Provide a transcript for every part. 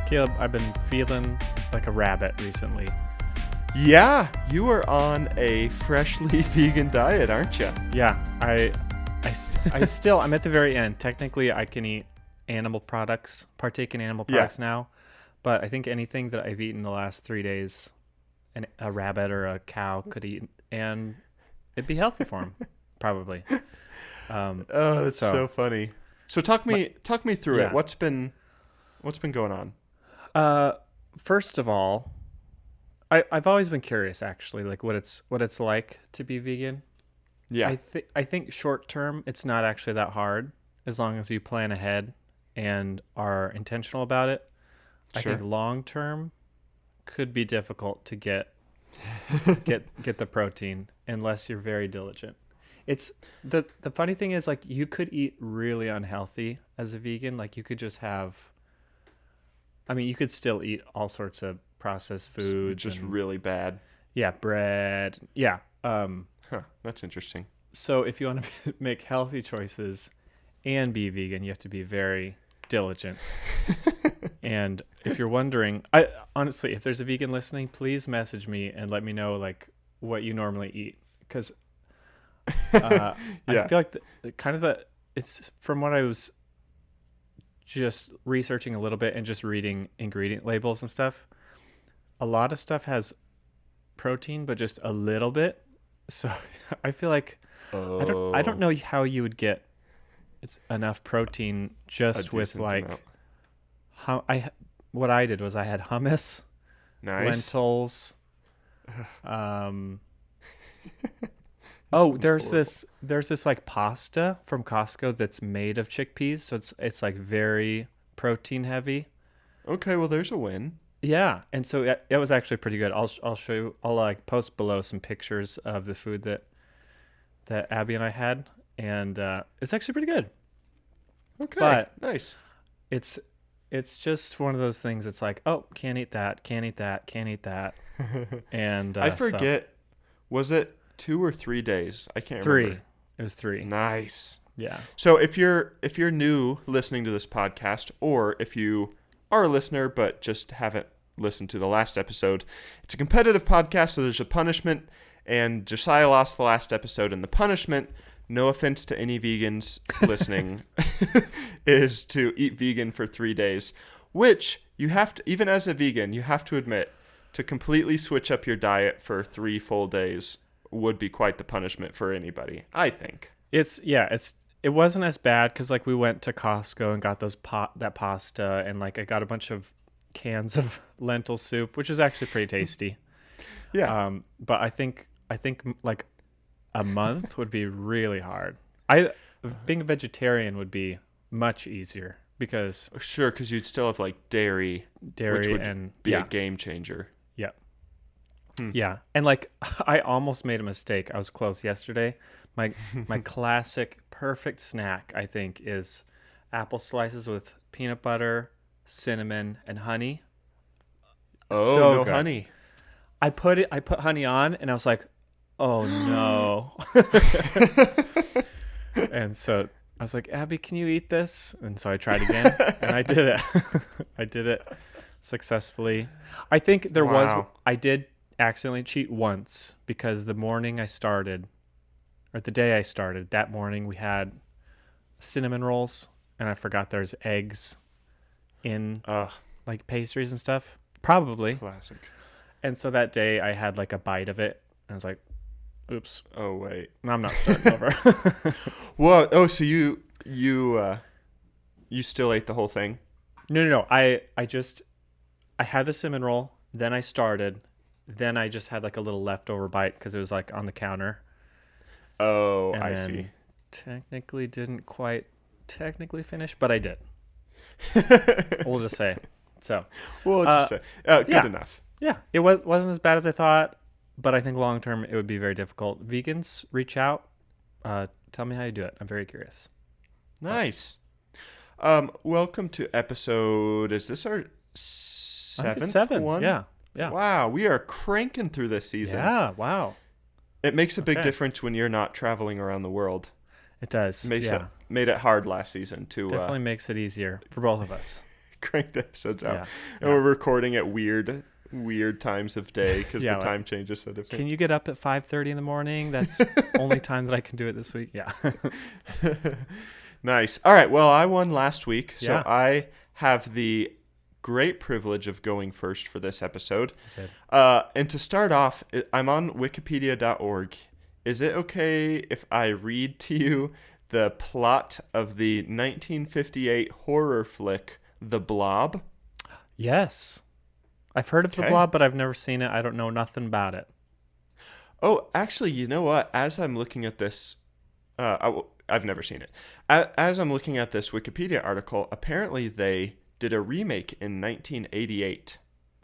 Caleb, I've been feeling like a rabbit recently. Yeah, you are on a freshly vegan diet, aren't you? Yeah, I'm at the very end. Technically, I can eat animal products, partake in animal products now, but I think anything that I've eaten the last 3 days, a rabbit or a cow could eat, and it'd be healthy for them, probably. Oh, that's so funny. So talk me through it. What's been going on? First of all, I've always been curious, actually, like what it's like to be vegan. Yeah. I think short term it's not actually that hard as long as you plan ahead and are intentional about it. Sure. I think long term could be difficult to get the protein unless you're very diligent. It's the funny thing is, like, you could eat really unhealthy as a vegan. Like, you could just have, I mean, you could still eat all sorts of processed foods. Just really bad. Yeah, bread. Yeah. That's interesting. So if you want to make healthy choices and be vegan, you have to be very diligent. And if you're wondering, honestly, if there's a vegan listening, please message me and let me know, like, what you normally eat. Because I feel like it's from what I was just researching a little bit and just reading ingredient labels and stuff. A lot of stuff has protein, but just a little bit. So I feel like I don't know how you would get enough protein just with, like, what I did was I had hummus, lentils. There's this like pasta from Costco that's made of chickpeas, so it's like very protein heavy. Okay, well, there's a win. Yeah, and so it was actually pretty good. I'll show you. I'll like post below some pictures of the food that Abby and I had, and it's actually pretty good. Okay, but nice. It's just one of those things. It's like, oh, can't eat that, can't eat that, can't eat that, and I forget. Was it 2 or 3 days? I can't remember. 3. It was 3. Nice. Yeah. So if you're new listening to this podcast, or if you are a listener but just haven't listened to the last episode, it's a competitive podcast, so there's a punishment, and Josiah lost the last episode, and the punishment, no offense to any vegans listening, is to eat vegan for 3 days, which you have to, even as a vegan, you have to admit, to completely switch up your diet for 3 full days would be quite the punishment for anybody, I think. It wasn't as bad because, like, we went to Costco and got that pasta, and, like, I got a bunch of cans of lentil soup, which was actually pretty tasty. Yeah. But I think like a month would be really hard. Being a vegetarian would be much easier because you'd still have, like, dairy, which would and be a game changer. Yeah. Yeah. And, like, I almost made a mistake. I was close yesterday. My classic perfect snack, I think, is apple slices with peanut butter, cinnamon, and honey. Oh, so no good. Honey. I put honey on, and I was like, oh no. And so I was like, Abby, can you eat this? And so I tried again, and I did it. I did it successfully. I think I did accidentally cheat once because the day I started, that morning we had cinnamon rolls, and I forgot there's eggs in like pastries and stuff. Probably. Classic. And so that day I had like a bite of it, and I was like, oops. Oh, wait. I'm not starting over. Whoa. Oh, so you still ate the whole thing? No. I had the cinnamon roll, then I started, then I just had like a little leftover bite because it was like on the counter. Oh, and I then see. Technically didn't quite finish, but I did. We'll just say. So. We'll just say. Good enough. Yeah, it wasn't as bad as I thought, but I think long term it would be very difficult. Vegans, reach out. Tell me how you do it. I'm very curious. Nice. Welcome to episode. Is this our 7th one? Yeah. Wow, we are cranking through this season. Yeah. Wow. It makes a big difference when you're not traveling around the world. It does. Made it hard last season to definitely makes it easier for both of us. crank the episodes out. Yeah. And we're recording at weird times of day because Yeah, the time change is so different. Can you get up at 5:30 in the morning? That's only time that I can do it this week. Yeah. Nice. All right. Well, I won last week, so Yeah. I have the great privilege of going first for this episode. Did. And to start off, I'm on wikipedia.org. Is it okay if I read to you the plot of the 1958 horror flick, The Blob? Yes. I've heard of The Okay. Blob, but I've never seen it. I don't know nothing about it. Oh, actually, you know what? As I'm looking at this, I've never seen it. As I'm looking at this Wikipedia article, apparently they did a remake in 1988.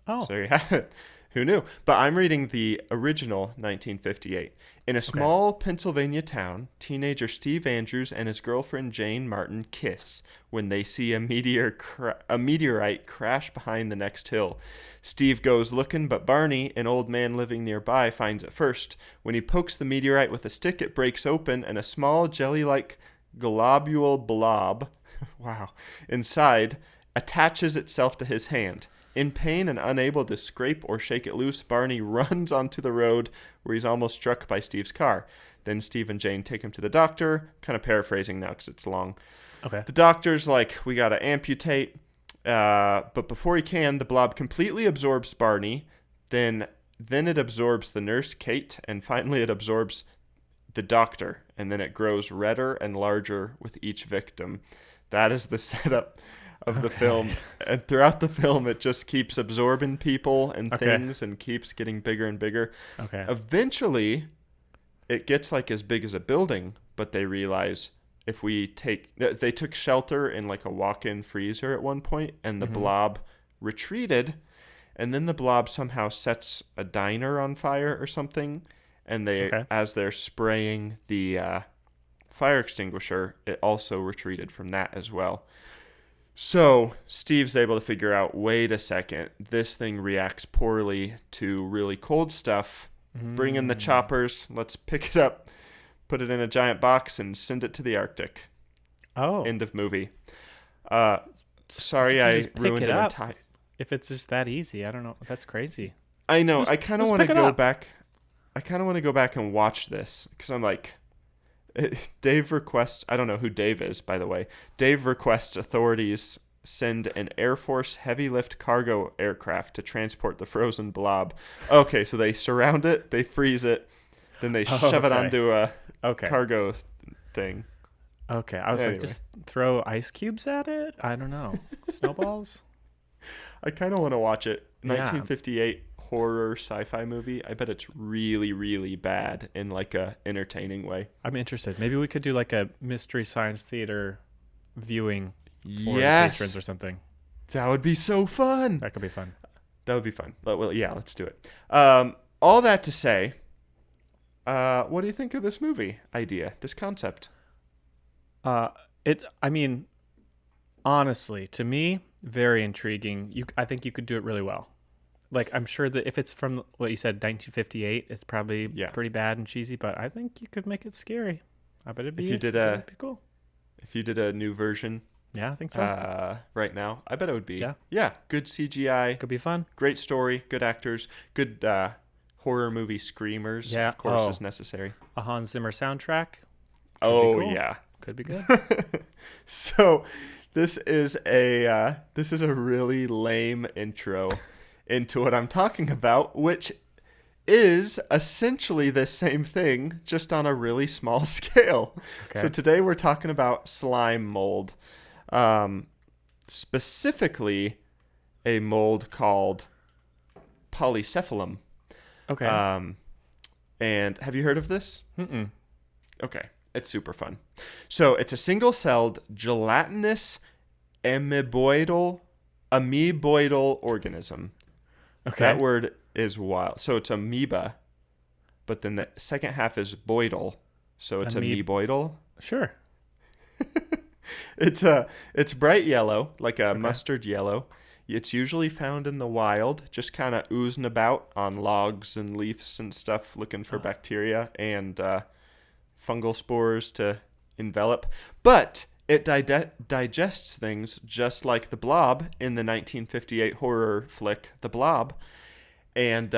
Oh. So you have it. Who knew? But I'm reading the original 1958. In a small Pennsylvania town, teenager Steve Andrews and his girlfriend Jane Martin kiss when they see a meteorite crash behind the next hill. Steve goes looking, but Barney, an old man living nearby, finds it first. When he pokes the meteorite with a stick, it breaks open, and a small jelly-like globule blob, wow, inside attaches itself to his hand. In pain and unable to scrape or shake it loose, Barney runs onto the road where he's almost struck by Steve's car. Then Steve and Jane take him to the doctor. Kind of paraphrasing now because it's long. Okay. The doctor's like, we got to amputate. But before he can, the blob completely absorbs Barney. Then it absorbs the nurse, Kate. And finally it absorbs the doctor. And then it grows redder and larger with each victim. That is the setup of the film, and throughout the film it just keeps absorbing people and things and keeps getting bigger and bigger. Okay. Eventually it gets like as big as a building, but they realize if we they took shelter in like a walk-in freezer at one point, and the blob retreated, and then the blob somehow sets a diner on fire or something, and they as they're spraying the fire extinguisher, it also retreated from that as well. So Steve's able to figure out, wait a second, this thing reacts poorly to really cold stuff. Bring in the choppers. Let's pick it up, put it in a giant box, and send it to the Arctic. Oh. End of movie. Sorry, You I just pick ruined it an up. entire... If it's just that easy, I don't know. That's crazy. I know. Just- I kind of just want to pick it go up. back. I kind of want to go back and watch this because I'm like... Dave requests, I don't know who Dave is, by the way. Dave requests authorities send an Air Force heavy lift cargo aircraft to transport the frozen blob. Okay, so they surround it, they freeze it, then they shove it onto a cargo thing. Okay. I was Anyway. like, just throw ice cubes at it? I don't know. Snowballs? I kind of want to watch it. Yeah. 1958 horror sci-fi movie. I bet it's really, really bad in like a entertaining way. I'm interested. Maybe we could do like a mystery science theater viewing for the Yes, patrons or something. that would be so fun. That could be fun. That would be fun. Well, yeah, let's do it. All that to say, what do you think of this movie idea, this concept? I mean, honestly, to me, very intriguing. I think you could do it really well. Like, I'm sure that if it's from what you said, 1958, it's probably pretty bad and cheesy, but I think you could make it scary. I bet it'd be, it'd be cool. If you did a new version, Yeah, I think so. right now, I bet it would be. Yeah. Yeah, good CGI, Could be fun. great story, good actors, good horror movie screamers, Yeah. of course, is necessary. A Hans Zimmer soundtrack. Oh, cool. yeah. Could be good. So this is a really lame intro into what I'm talking about, which is essentially the same thing, just on a really small scale. Okay. So today we're talking about slime mold, specifically a mold called polycephalum. Okay. And have you heard of this? Mm-mm. Okay, it's super fun. So it's a single-celled gelatinous amoeboidal organism. Okay. That word is wild. So it's amoeba, but then the second half is boidal. So it's amoeboidal. Sure. It's bright yellow, like a mustard yellow. It's usually found in the wild, just kind of oozing about on logs and leaves and stuff, looking for bacteria and fungal spores to envelop. But it digests things just like the Blob in the 1958 horror flick, The Blob. And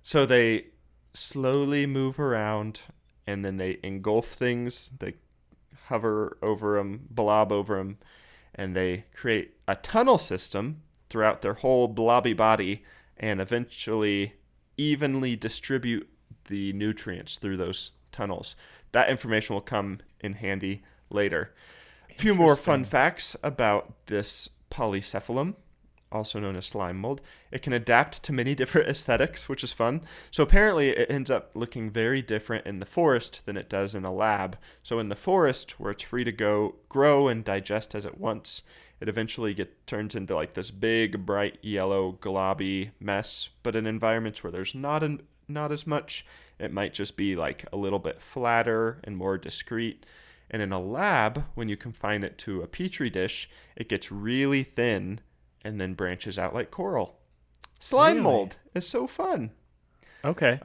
so they slowly move around, and then they engulf things. They hover over them, blob over them, and they create a tunnel system throughout their whole blobby body and eventually evenly distribute the nutrients through those tunnels. That information will come in handy later. A few more fun facts about this polycephalum, also known as slime mold. It can adapt to many different aesthetics, which is fun. So apparently it ends up looking very different in the forest than it does in a lab. So in the forest, where it's free to grow and digest as it wants, it eventually turns into like this big, bright yellow, globby mess. But in environments where there's not as much, it might just be like a little bit flatter and more discrete. And in a lab, when you confine it to a petri dish, it gets really thin and then branches out like coral. Slime mold is so fun. Okay.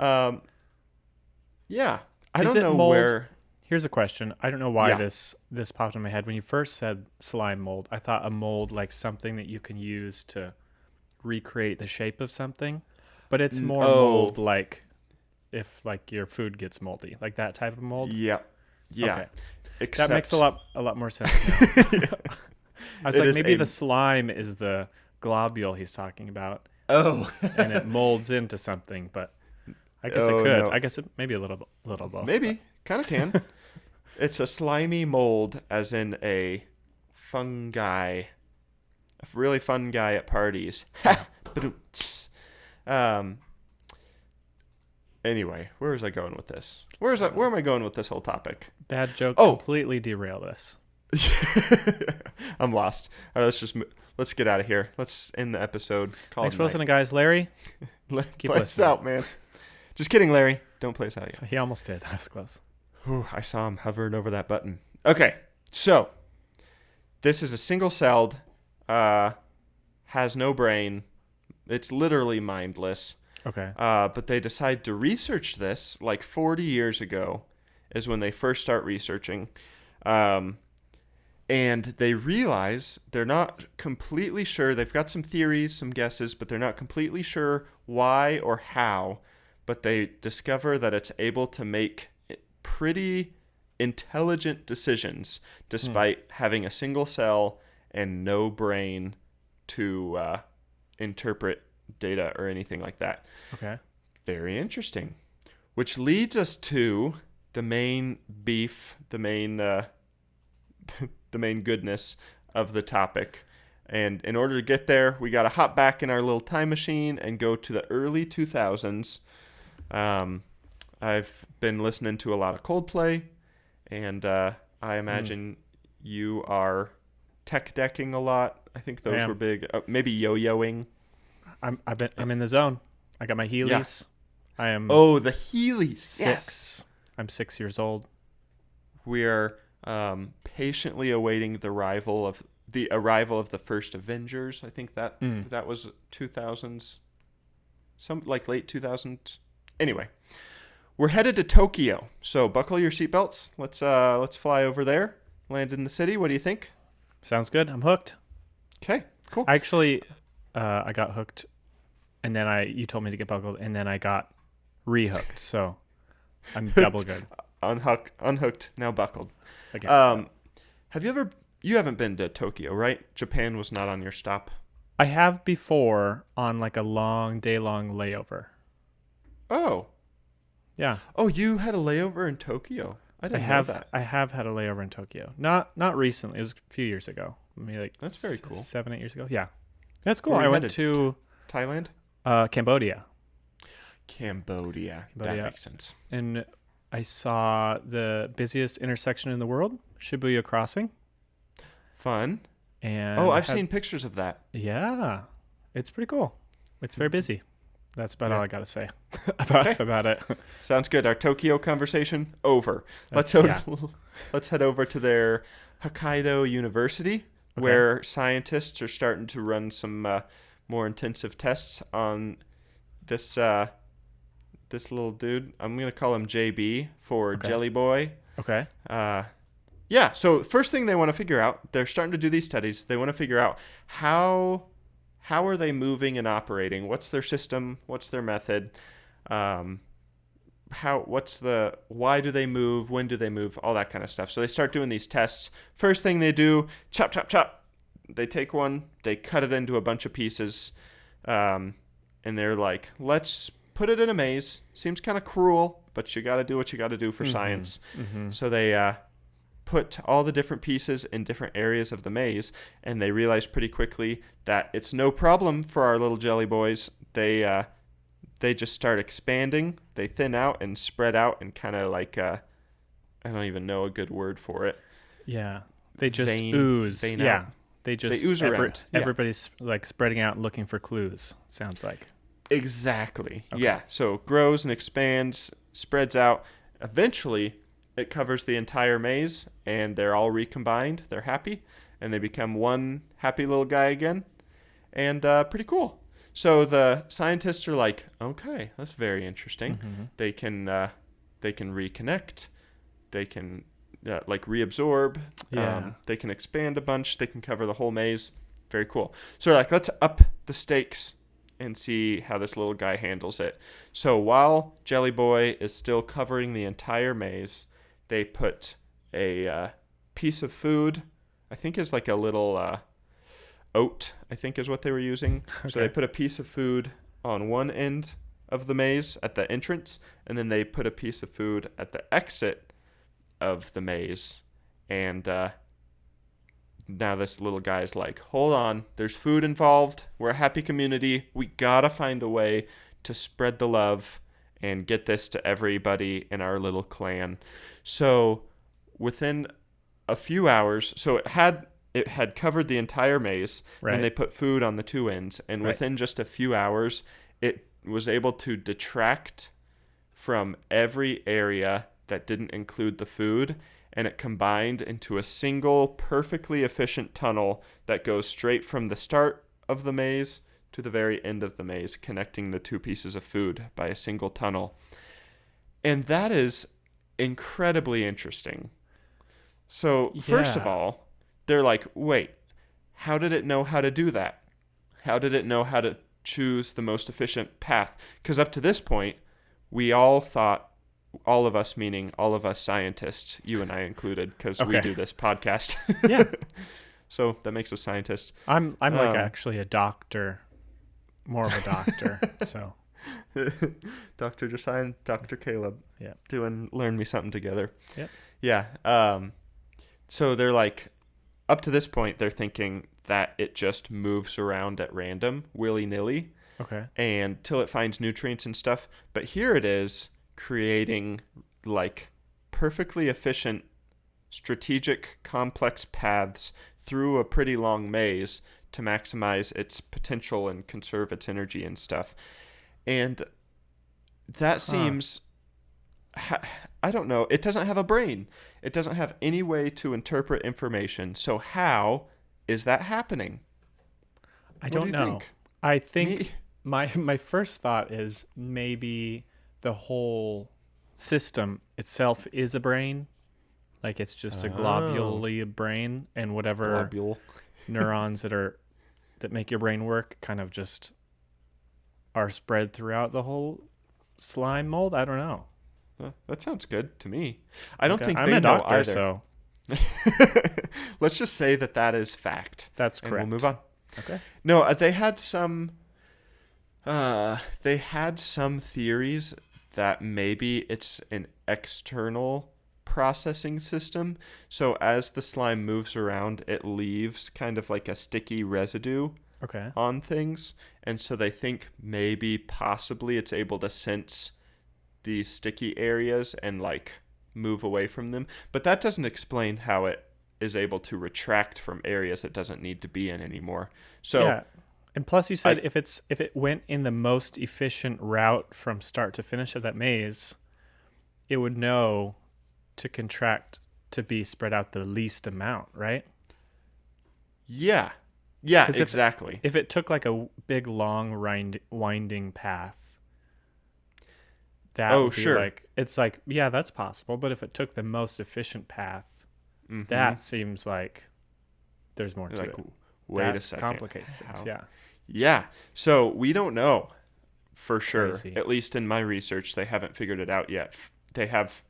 Yeah. I don't know where. Here's a question. I don't know why this popped in my head. When you first said slime mold, I thought a mold like something that you can use to recreate the shape of something. But it's more mold like if like your food gets moldy, like that type of mold. Yeah. Yeah. Okay. That makes a lot more sense now. Yeah. I was like, maybe the slime is the globule he's talking about. Oh. And it molds into something, but I guess it could. No. I guess it maybe a little both. Maybe. Kind of can. It's a slimy mold, as in a fungi. A really fun guy at parties. Anyway, where was I going with this? Where am I going with this whole topic? Bad joke. Completely derail this. I'm lost. Let's get out of here. Let's end the episode. Thanks for listening, guys. Larry, keep play us out, man. Just kidding, Larry. Don't play us out yet. So he almost did. That was close. Whew, I saw him hovering over that button. Okay, so this is a single-celled, has no brain. It's literally mindless. Okay. But they decide to research this like 40 years ago is when they first start researching. And they realize they're not completely sure. They've got some theories, some guesses, but they're not completely sure why or how. But they discover that it's able to make pretty intelligent decisions despite having a single cell and no brain to interpret data or anything like that. Okay. Very interesting. Which leads us to the main beef, the main goodness of the topic. And in order to get there, we got to hop back in our little time machine and go to the early 2000s. I've been listening to a lot of Coldplay, and I imagine you are tech decking a lot. I think those were big. Maybe yo-yoing. I'm in the zone. I got my Heelys. Yeah. I am. Oh, the Heelys. 6. Yes. I'm 6 years old. We are patiently awaiting the arrival of the first Avengers. I think that was 2000s, some like late 2000s. Anyway, we're headed to Tokyo. So buckle your seatbelts. Let's fly over there. Land in the city. What do you think? Sounds good. I'm hooked. Okay. Cool. Actually, I got hooked, and then you told me to get buckled, and then I got rehooked. So I'm double good. Unhooked, now buckled. Again. You haven't been to Tokyo, right? Japan was not on your stop. I have before on like a day-long layover. Oh. Yeah. Oh, you had a layover in Tokyo? I didn't know that. I have had a layover in Tokyo. Not recently. It was a few years ago. Maybe like that's very cool. 7-8 years ago. Yeah. That's cool. I went to Thailand? Cambodia. Cambodia. That makes sense. And I saw the busiest intersection in the world, Shibuya Crossing. Fun. And I've seen pictures of that. Yeah. It's pretty cool. It's very busy. That's about all I got to say about it. Sounds good. Our Tokyo conversation over. Let's head over to their Hokkaido University, where scientists are starting to run some more intensive tests on this little dude. I'm going to call him JB for Jelly Boy. Okay. Yeah, so first thing they want to figure out, they're starting to do these studies. They want to figure out how are they moving and operating? What's their system? What's their method? Um, why do they move? When do they move? All that kind of stuff. So they start doing these tests. First thing they do, chop, chop, chop. They take one, they cut it into a bunch of pieces, and they're like, let's put it in a maze. Seems kind of cruel, but you got to do what you got to do for science. Mm-hmm. So they put all the different pieces in different areas of the maze, and they realize pretty quickly that it's no problem for our little jelly boys. They just start expanding. They thin out and spread out and kind of like, I don't even know a good word for it. Yeah. They just ooze. Yeah. Out. They ooze around. Everybody's like spreading out and looking for clues, sounds like. Exactly. Okay. Yeah. So grows and expands, spreads out. Eventually, it covers the entire maze, and they're all recombined. They're happy, and they become one happy little guy again. And pretty cool. So the scientists are like, okay, that's very interesting. Mm-hmm. They can reconnect. They can like reabsorb. Yeah. They can expand a bunch. They can cover the whole maze. Very cool. So they're like, let's up the stakes and see how this little guy handles it. So while Jelly Boy is still covering the entire maze, they put a piece of food, I think is like a little oat, I think is what they were using. Okay. So they put a piece of food on one end of the maze at the entrance, and then they put a piece of food at the exit of the maze. And now this little guy is like, hold on, there's food involved. We're a happy community. We gotta find a way to spread the love and get this to everybody in our little clan. So within a few hours, so it had covered the entire maze, right. And they put food on the two ends, and right. Within just a few hours, it was able to detract from every area that didn't include the food, and it combined into a single perfectly efficient tunnel that goes straight from the start of the maze to the very end of the maze, connecting the two pieces of food by a single tunnel. And that is incredibly interesting. So, first of all, they're like, wait, how did it know how to do that? How did it know how to choose the most efficient path? Because up to this point, we all thought, all of us, meaning all of us scientists, you and I included, because we do this podcast. Yeah. So that makes us scientists. I'm like actually a doctor, more of a doctor. So Dr. Josiah and Dr. Caleb. Yeah. Learn me something together. Yep. Yeah. So they're like, up to this point, they're thinking that it just moves around at random, willy-nilly. Okay. And till it finds nutrients and stuff. But here it is creating like perfectly efficient, strategic, complex paths through a pretty long maze to maximize its potential and conserve its energy and stuff. And that seems, I don't know, it doesn't have a brain. It doesn't have any way to interpret information. So how is that happening? I don't know. Think? I think my first thought is maybe the whole system itself is a brain. Like it's just a globule brain, and whatever neurons that make your brain work kind of just are spread throughout the whole slime mold. I don't know. That sounds good to me. I don't think I'm they a know doctor, either. So let's just say that is fact. That's correct. And we'll move on. Okay. No, they had some theories that maybe it's an external processing system. So as the slime moves around, it leaves kind of like a sticky residue on things. And so they think maybe possibly it's able to sense these sticky areas and like move away from them. But that doesn't explain how it is able to retract from areas it doesn't need to be in anymore. So yeah. And plus you said if it went in the most efficient route from start to finish of that maze, it would know to contract to be spread out the least amount, right? Yeah. Yeah, exactly. If it took like a big long winding path, that would be like, it's like, yeah, that's possible. But if it took the most efficient path, That seems like there's more to Like, it. wait a second. Complicates things. Yeah. Yeah. So we don't know for sure. Crazy. At least in my research, they haven't figured it out yet. They have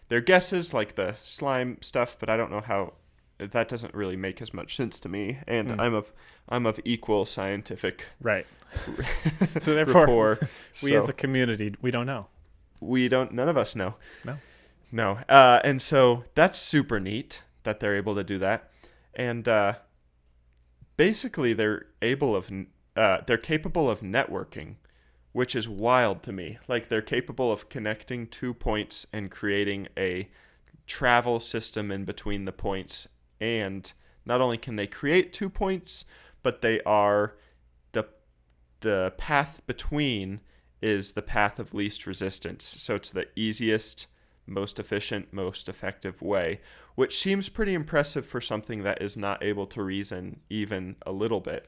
their guesses, like the slime stuff, but I don't know how. That doesn't really make as much sense to me. And I'm of equal scientific Right. So therefore, rapport. we as a community, we don't know. None of us know. No. And so that's super neat that they're able to do that. And basically they're capable of networking, which is wild to me. Like, they're capable of connecting 2 points and creating a travel system in between the points. And not only can they create 2 points, but they are the path between is the path of least resistance. So it's the easiest, most efficient, most effective way, which seems pretty impressive for something that is not able to reason even a little bit.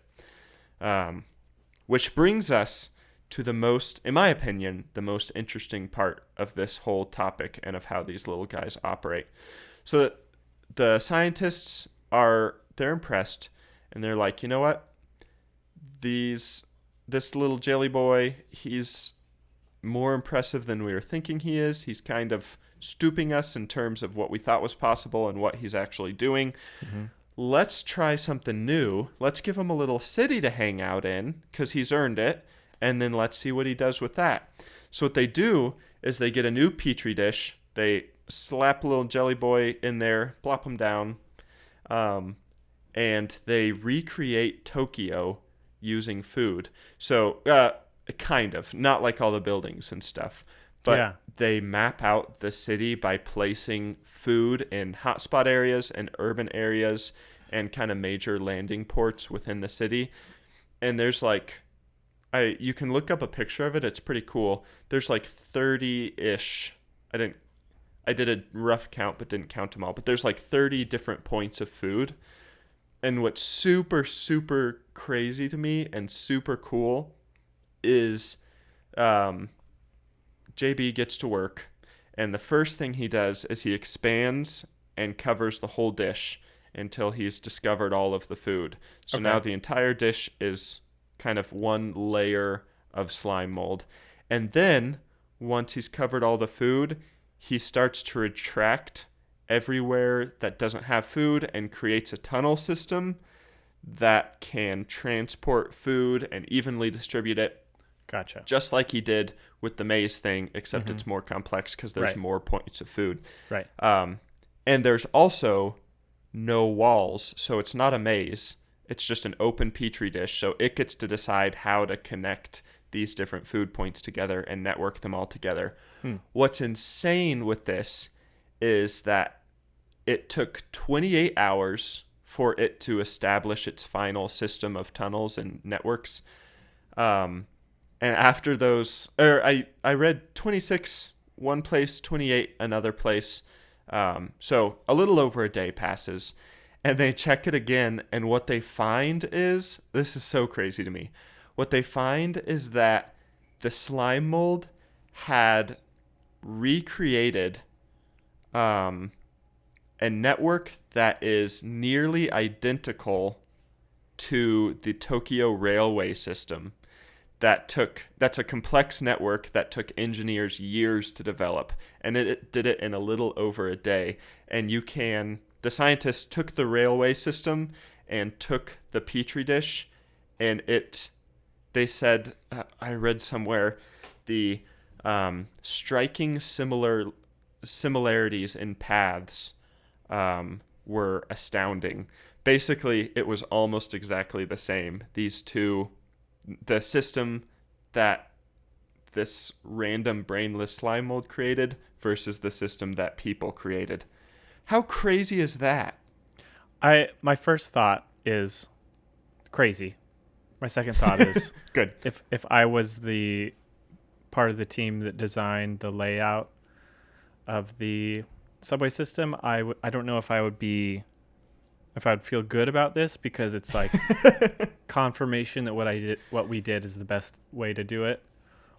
Which brings us to the most, in my opinion, the most interesting part of this whole topic and of how these little guys operate. So the scientists they're impressed, and they're like, you know what? This little jelly boy, he's more impressive than we were thinking he is. He's kind of stooping us in terms of what we thought was possible and what he's actually doing. Let's try something new. Let's give him a little city to hang out in because he's earned it. And then let's see what he does with that. So what they do is they get a new petri dish. They slap a little jelly boy in there, plop him down, and they recreate Tokyo using food. So kind of, not like all the buildings and stuff. But they map out the city by placing food in hotspot areas and urban areas and kind of major landing ports within the city. And there's like, you can look up a picture of it. It's pretty cool. There's like 30-ish. I did a rough count, but didn't count them all. But there's like 30 different points of food. And what's super, super crazy to me and super cool is JB gets to work, and the first thing he does is he expands and covers the whole dish until he's discovered all of the food. So now the entire dish is kind of one layer of slime mold. And then once he's covered all the food, he starts to retract everywhere that doesn't have food and creates a tunnel system that can transport food and evenly distribute it. Gotcha. Just like he did with the maze thing, except it's more complex because there's more points of food. Right. And there's also no walls, so it's not a maze. It's just an open petri dish, so it gets to decide how to connect these different food points together and network them all together. What's insane with this is that it took 28 hours for it to establish its final system of tunnels and networks. And after those, I read 26 one place, 28 another place. So a little over a day passes, and they check it again, and what they find is, this is so crazy to me, what they find is that the slime mold had recreated a network that is nearly identical to the Tokyo railway system. That's a complex network that took engineers years to develop, and it did it in a little over a day. And the scientists took the railway system and took the petri dish, and they said, I read somewhere, the striking similarities in paths were astounding. Basically, it was almost exactly the same. These two, the system that this random brainless slime mold created versus the system that people created. How crazy is that? My first thought is crazy. My second thought is good. If I was the part of the team that designed the layout of the subway system, I don't know if I'd feel good about this, because it's like confirmation that what we did is the best way to do it.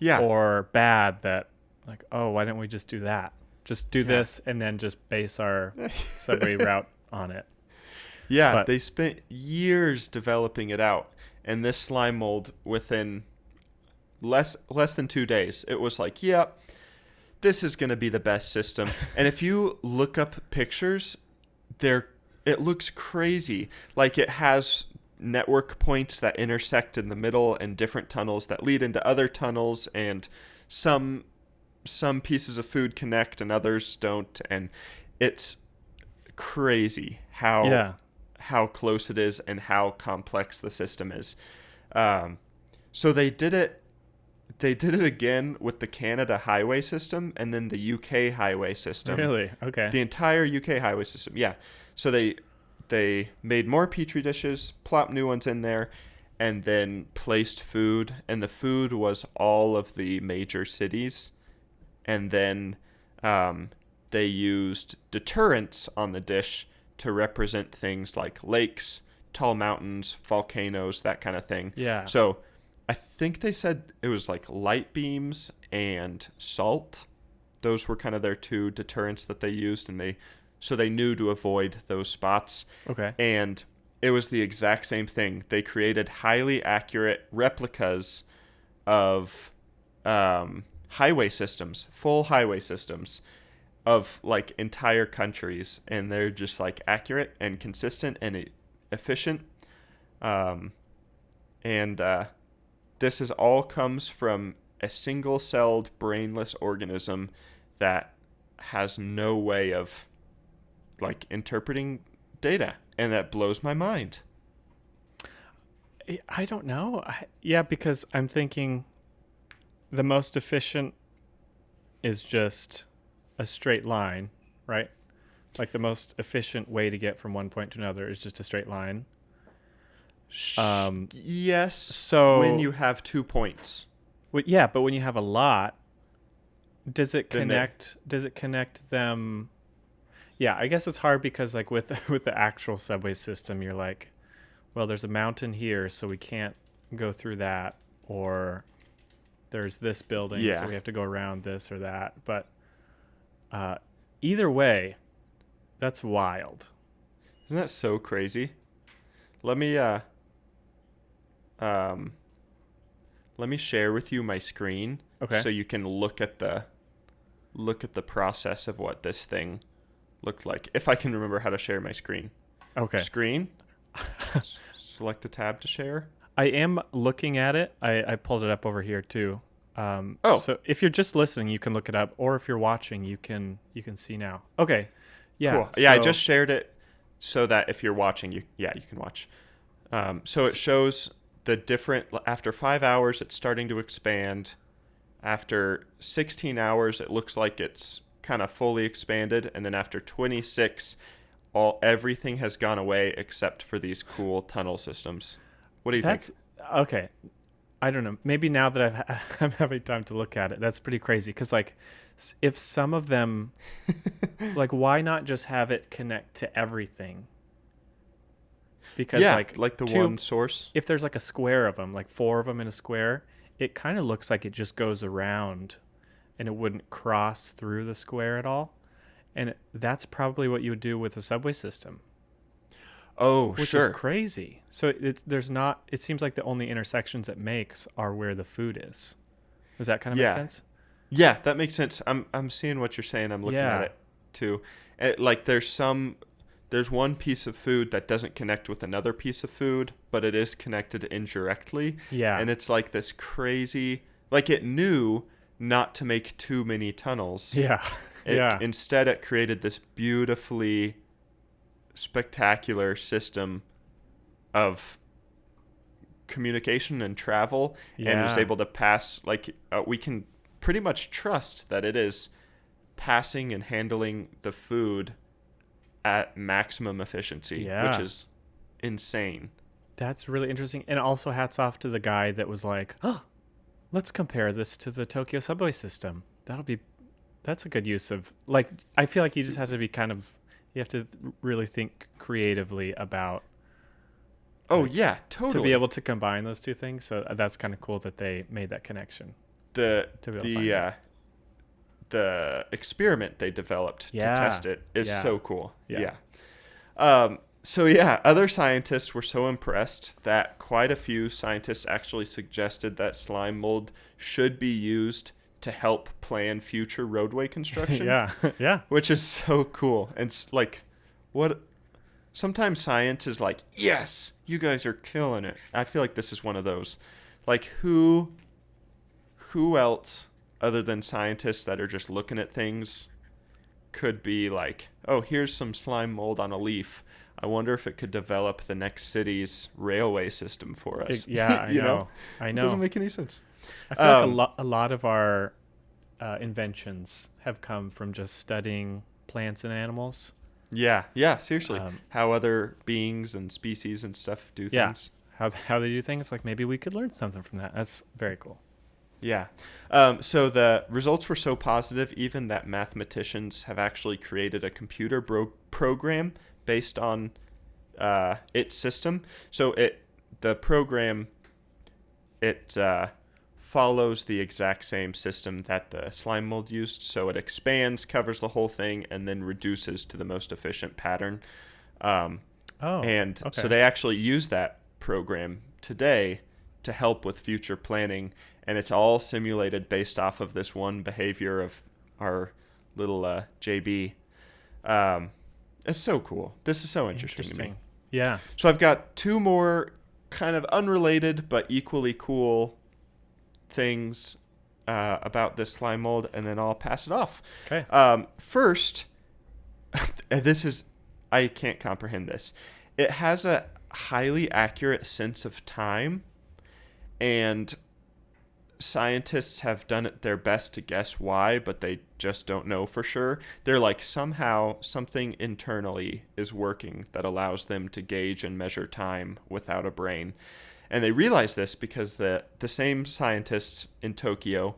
Yeah. Or bad that, like, oh, why don't we just do that? Just do this and then just base our subway route on it. Yeah, But they spent years developing it out, and this slime mold within less than 2 days, it was like, yeah, this is going to be the best system. And if you look up pictures, it looks crazy. Like it has network points that intersect in the middle and different tunnels that lead into other tunnels, and some pieces of food connect and others don't, and it's crazy yeah, how close it is and how complex the system is. So they did it again with the Canada highway system and then the UK highway system. really? Okay. The entire UK highway system. Yeah. So they made more petri dishes, plopped new ones in there, and then placed food, and the food was all of the major cities. And then they used deterrents on the dish to represent things like lakes, tall mountains, volcanoes, that kind of thing. Yeah. So I think they said it was like light beams and salt. Those were kind of their two deterrents that they used, and they knew to avoid those spots. Okay. And it was the exact same thing. They created highly accurate replicas of highway systems, full highway systems of like entire countries, and they're just like accurate and consistent and efficient. This is all comes from a single-celled brainless organism that has no way of like interpreting data, and that blows my mind. I don't know. Yeah, because I'm thinking the most efficient is just a straight line, right? Like the most efficient way to get from one point to another is just a straight line. Yes. So when you have 2 points. yeah, but when you have a lot, does it Then connect? Does it connect them? Yeah, I guess it's hard because like with the actual subway system, you're like, well, there's a mountain here, so we can't go through that, or there's this building, Yeah. so we have to go around this or that. But either way, that's wild. Isn't that so crazy? Let me share with you my screen, Okay. so you can look at the process of what this thing looked like. If I can remember how to share my screen. Okay. Screen. Select a tab to share. I am looking at it. I pulled it up over here too. So if you're just listening, you can look it up, or if you're watching, you can see now. Okay. Yeah. Cool. Yeah, I just shared it so that if you're watching, you can watch. So it shows the different, after 5 hours, it's starting to expand. After 16 hours, it looks like it's kind of fully expanded. And then after 26, everything has gone away except for these cool tunnel systems. What do you think? Okay. I don't know. Maybe now that I'm having time to look at it, that's pretty crazy. Because like, if some of them, like, why not just have it connect to everything? Because like the one source. If there's like a square of them, like 4 of them in a square, it kind of looks like it just goes around, and it wouldn't cross through the square at all. And that's probably what you would do with a subway system. Oh, which sure. is crazy. So it seems like the only intersections it makes are where the food is. Does that kind of make sense? Yeah, that makes sense. I'm seeing what you're saying. I'm looking at it too. Like there's one piece of food that doesn't connect with another piece of food, but it is connected indirectly. Yeah. And it's like this crazy, like it knew not to make too many tunnels. Yeah. Instead, it created this beautifully spectacular system of communication and travel, and was able to pass, like we can pretty much trust that it is passing and handling the food at maximum efficiency, which is insane. That's really interesting. And also hats off to the guy that was like, oh, let's compare this to the Tokyo subway system. That's a good use of, like, I feel like you just have to be you have to really think creatively about. Oh, yeah, totally. To be able to combine those two things. So that's kind of cool that they made that connection. The experiment they developed to test it is so cool. Yeah. So yeah, other scientists were so impressed that quite a few scientists actually suggested that slime mold should be used to help plan future roadway construction. Yeah. Yeah. Which is so cool. And it's like, what? Sometimes science is like, yes, you guys are killing it. I feel like this is one of those. Like, who else other than scientists that are just looking at things could be like, oh, here's some slime mold on a leaf. I wonder if it could develop the next city's railway system for us. Yeah, I know. I It know. doesn't make any sense. I feel like a lot of our inventions have come from just studying plants and animals. Yeah, seriously. How other beings and species and stuff do things. How they do things. Like maybe we could learn something from that. That's very cool. Yeah. So the results were so positive, even that mathematicians have actually created a computer program based on its system. So the program follows the exact same system that the slime mold used. So it expands, covers the whole thing, and then reduces to the most efficient pattern. So they actually use that program today to help with future planning, and it's all simulated based off of this one behavior of our little JB. It's so cool. This is so interesting to me. Yeah. So I've got two more kind of unrelated but equally cool things about this slime mold, and then I'll pass it off. Okay. First, I can't comprehend this. It has a highly accurate sense of time, and scientists have done it their best to guess why, but they just don't know for sure. They're like, somehow something internally is working that allows them to gauge and measure time without a brain. And they realize this because the same scientists in Tokyo,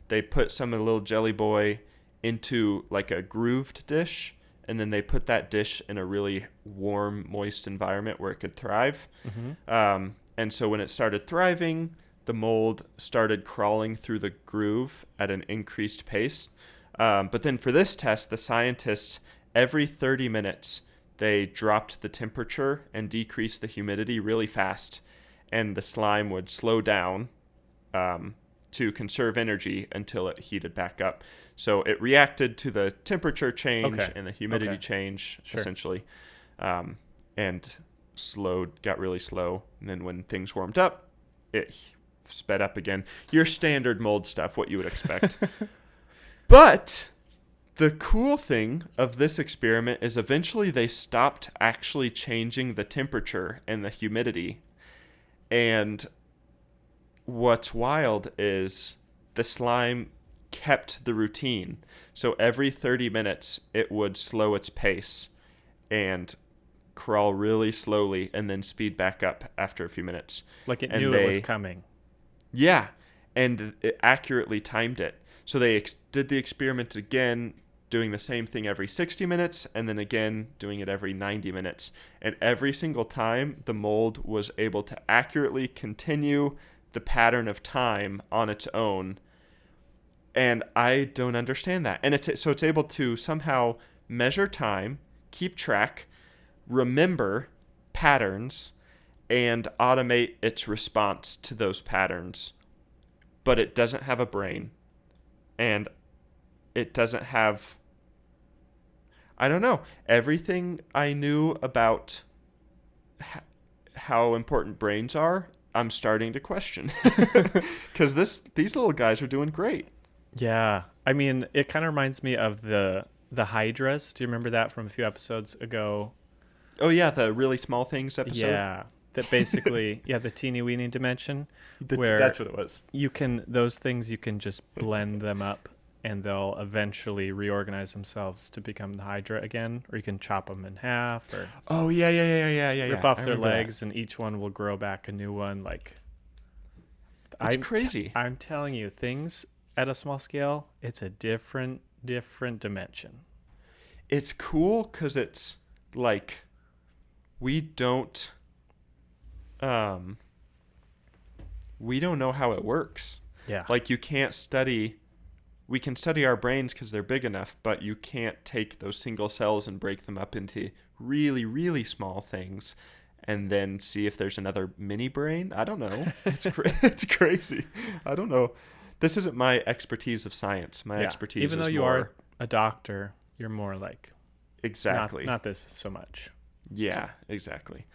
they put some of the little jelly boy into like a grooved dish, and then they put that dish in a really warm, moist environment where it could thrive. Mm-hmm. And so when it started thriving, the mold started crawling through the groove at an increased pace. But then for this test, the scientists, every 30 minutes, they dropped the temperature and decreased the humidity really fast. And the slime would slow down to conserve energy until it heated back up. So it reacted to the temperature change and the humidity change, essentially, and got really slow. And then when things warmed up, it sped up again. Your standard mold stuff, what you would expect. But the cool thing of this experiment is eventually they stopped actually changing the temperature and the humidity. And what's wild is the slime kept the routine. So every 30 minutes, it would slow its pace and crawl really slowly and then speed back up after a few minutes. Like it knew it was coming. Yeah, and it accurately timed it. So they did the experiment again, doing the same thing every 60 minutes, and then again doing it every 90 minutes. And every single time, the mold was able to accurately continue the pattern of time on its own. And I don't understand that. And it's able to somehow measure time, keep track, remember patterns, and automate its response to those patterns. But it doesn't have a brain. And it doesn't have, I don't know, everything I knew about how important brains are, I'm starting to question. Because these little guys are doing great. Yeah. I mean, it kind of reminds me of the hydras. Do you remember that from a few episodes ago? Oh, yeah, the really small things episode. Yeah. That basically, the teeny weeny dimension. Where that's what it was. Those things, you can just blend them up and they'll eventually reorganize themselves to become the hydra again, or you can chop them in half or rip off their legs and each one will grow back a new one. Like, it's crazy. I'm telling you, things at a small scale, it's a different dimension. It's cool because it's like we don't know how it works. Yeah. Like you can't study we can study our brains because they're big enough, but you can't take those single cells and break them up into really, really small things and then see if there's another mini brain. I don't know. It's crazy. I don't know. This isn't my expertise of science. My expertise even though is you more, are a doctor, you're more like exactly not this so much. Yeah, exactly.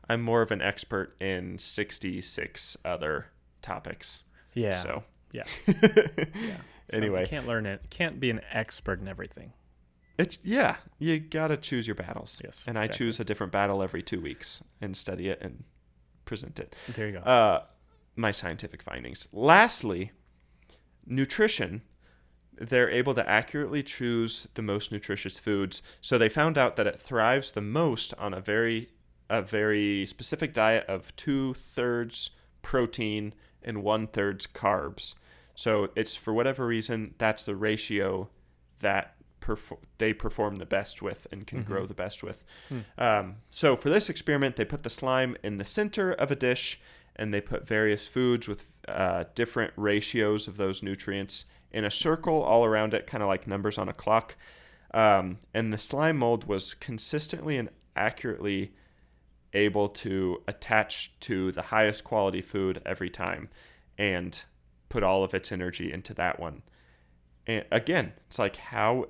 I'm more of an expert in 66 other topics. Yeah. So yeah. Yeah. So anyway, you can't learn it. Can't be an expert in everything. you gotta choose your battles. Yes. And exactly. I choose a different battle every 2 weeks and study it and present it. There you go. My scientific findings. Lastly, nutrition. They're able to accurately choose the most nutritious foods. So they found out that it thrives the most on a very specific diet of 2/3 protein and 1/3 carbs. So it's, for whatever reason, that's the ratio that they perform the best with and can grow the best with. So for this experiment, they put the slime in the center of a dish, and they put various foods with different ratios of those nutrients in a circle all around it, kind of like numbers on a clock. And the slime mold was consistently and accurately able to attach to the highest quality food every time and put all of its energy into that one. And again, it's like, how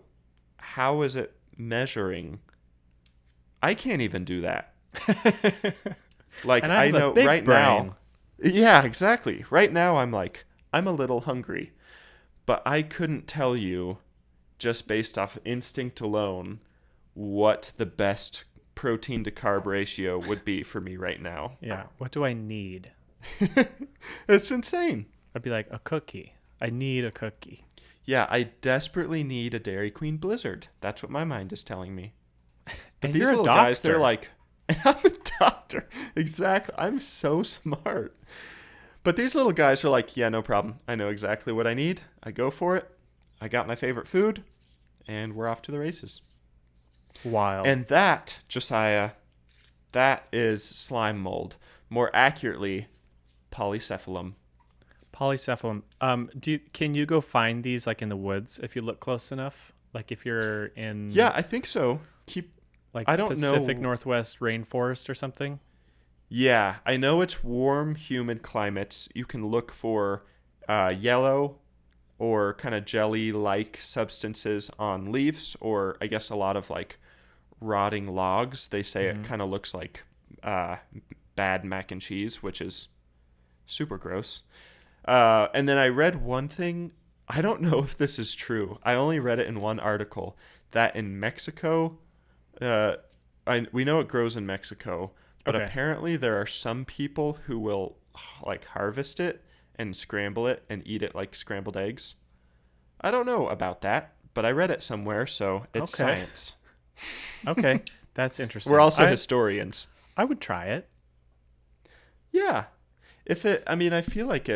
is it measuring? I can't even do that. Like, I know right now. Yeah, exactly. Right now I'm a little hungry, but I couldn't tell you just based off instinct alone what the best protein to carb ratio would be for me right now. Yeah. What do I need? It's insane. I'd be like, a cookie. I need a cookie. Yeah, I desperately need a Dairy Queen Blizzard. That's what my mind is telling me. But And these you're a little doctor. guys, they're like, I'm a doctor. Exactly. I'm so smart. But these little guys are like, yeah, no problem. I know exactly what I need. I go for it. I got my favorite food, and we're off to the races. Wild. And that, Josiah, that is slime mold. More accurately, polycephalum. Polycephalum. Can you go find these like in the woods if you look close enough? Like if you're in Yeah, I think so. I don't Pacific know. Northwest rainforest or something? Yeah, I know it's warm, humid climates. You can look for yellow or kind of jelly-like substances on leaves, or I guess a lot of like rotting logs. They say it kind of looks like bad mac and cheese, which is super gross. And then I read one thing. I don't know if this is true. I only read it in one article that in Mexico, we know it grows in Mexico, but Okay. apparently there are some people who will like harvest it and scramble it and eat it like scrambled eggs. I don't know about that, but I read it somewhere, so it's Okay. science. Okay. That's interesting. We're also historians. I would try it. Yeah. I feel like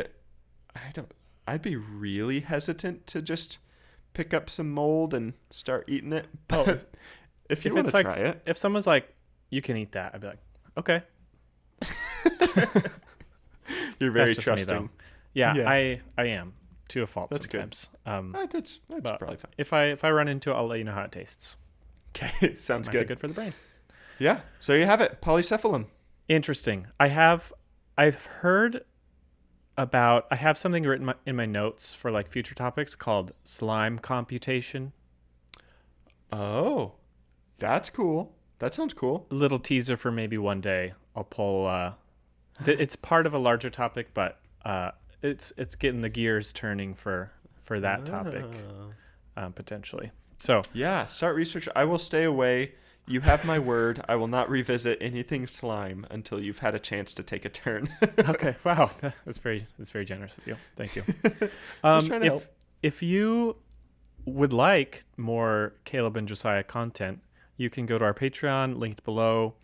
I'd be really hesitant to just pick up some mold and start eating it. But if you want to try it. If someone's like, you can eat that, I'd be like, okay. You're very That's just me, trusting. though. Yeah, Yeah. I am to a fault That's good. sometimes. That's but probably fine. If I run into it, I'll let you know how it tastes. Okay, sounds Might be good. good for the brain. Yeah, so you have it, polycephalum. Interesting. I've heard about. I have something written in my notes for like future topics called slime computation. Oh, that's cool. That sounds cool. A little teaser for maybe one day. I'll pull. It's part of a larger topic, but it's getting the gears turning for that topic potentially. So Yeah, start research. I will stay away. You have my word. I will not revisit anything slime until you've had a chance to take a turn. okay, wow, that's very generous of you. Thank you. Just trying to help. If you would like more Caleb and Josiah content, you can go to our Patreon, linked below,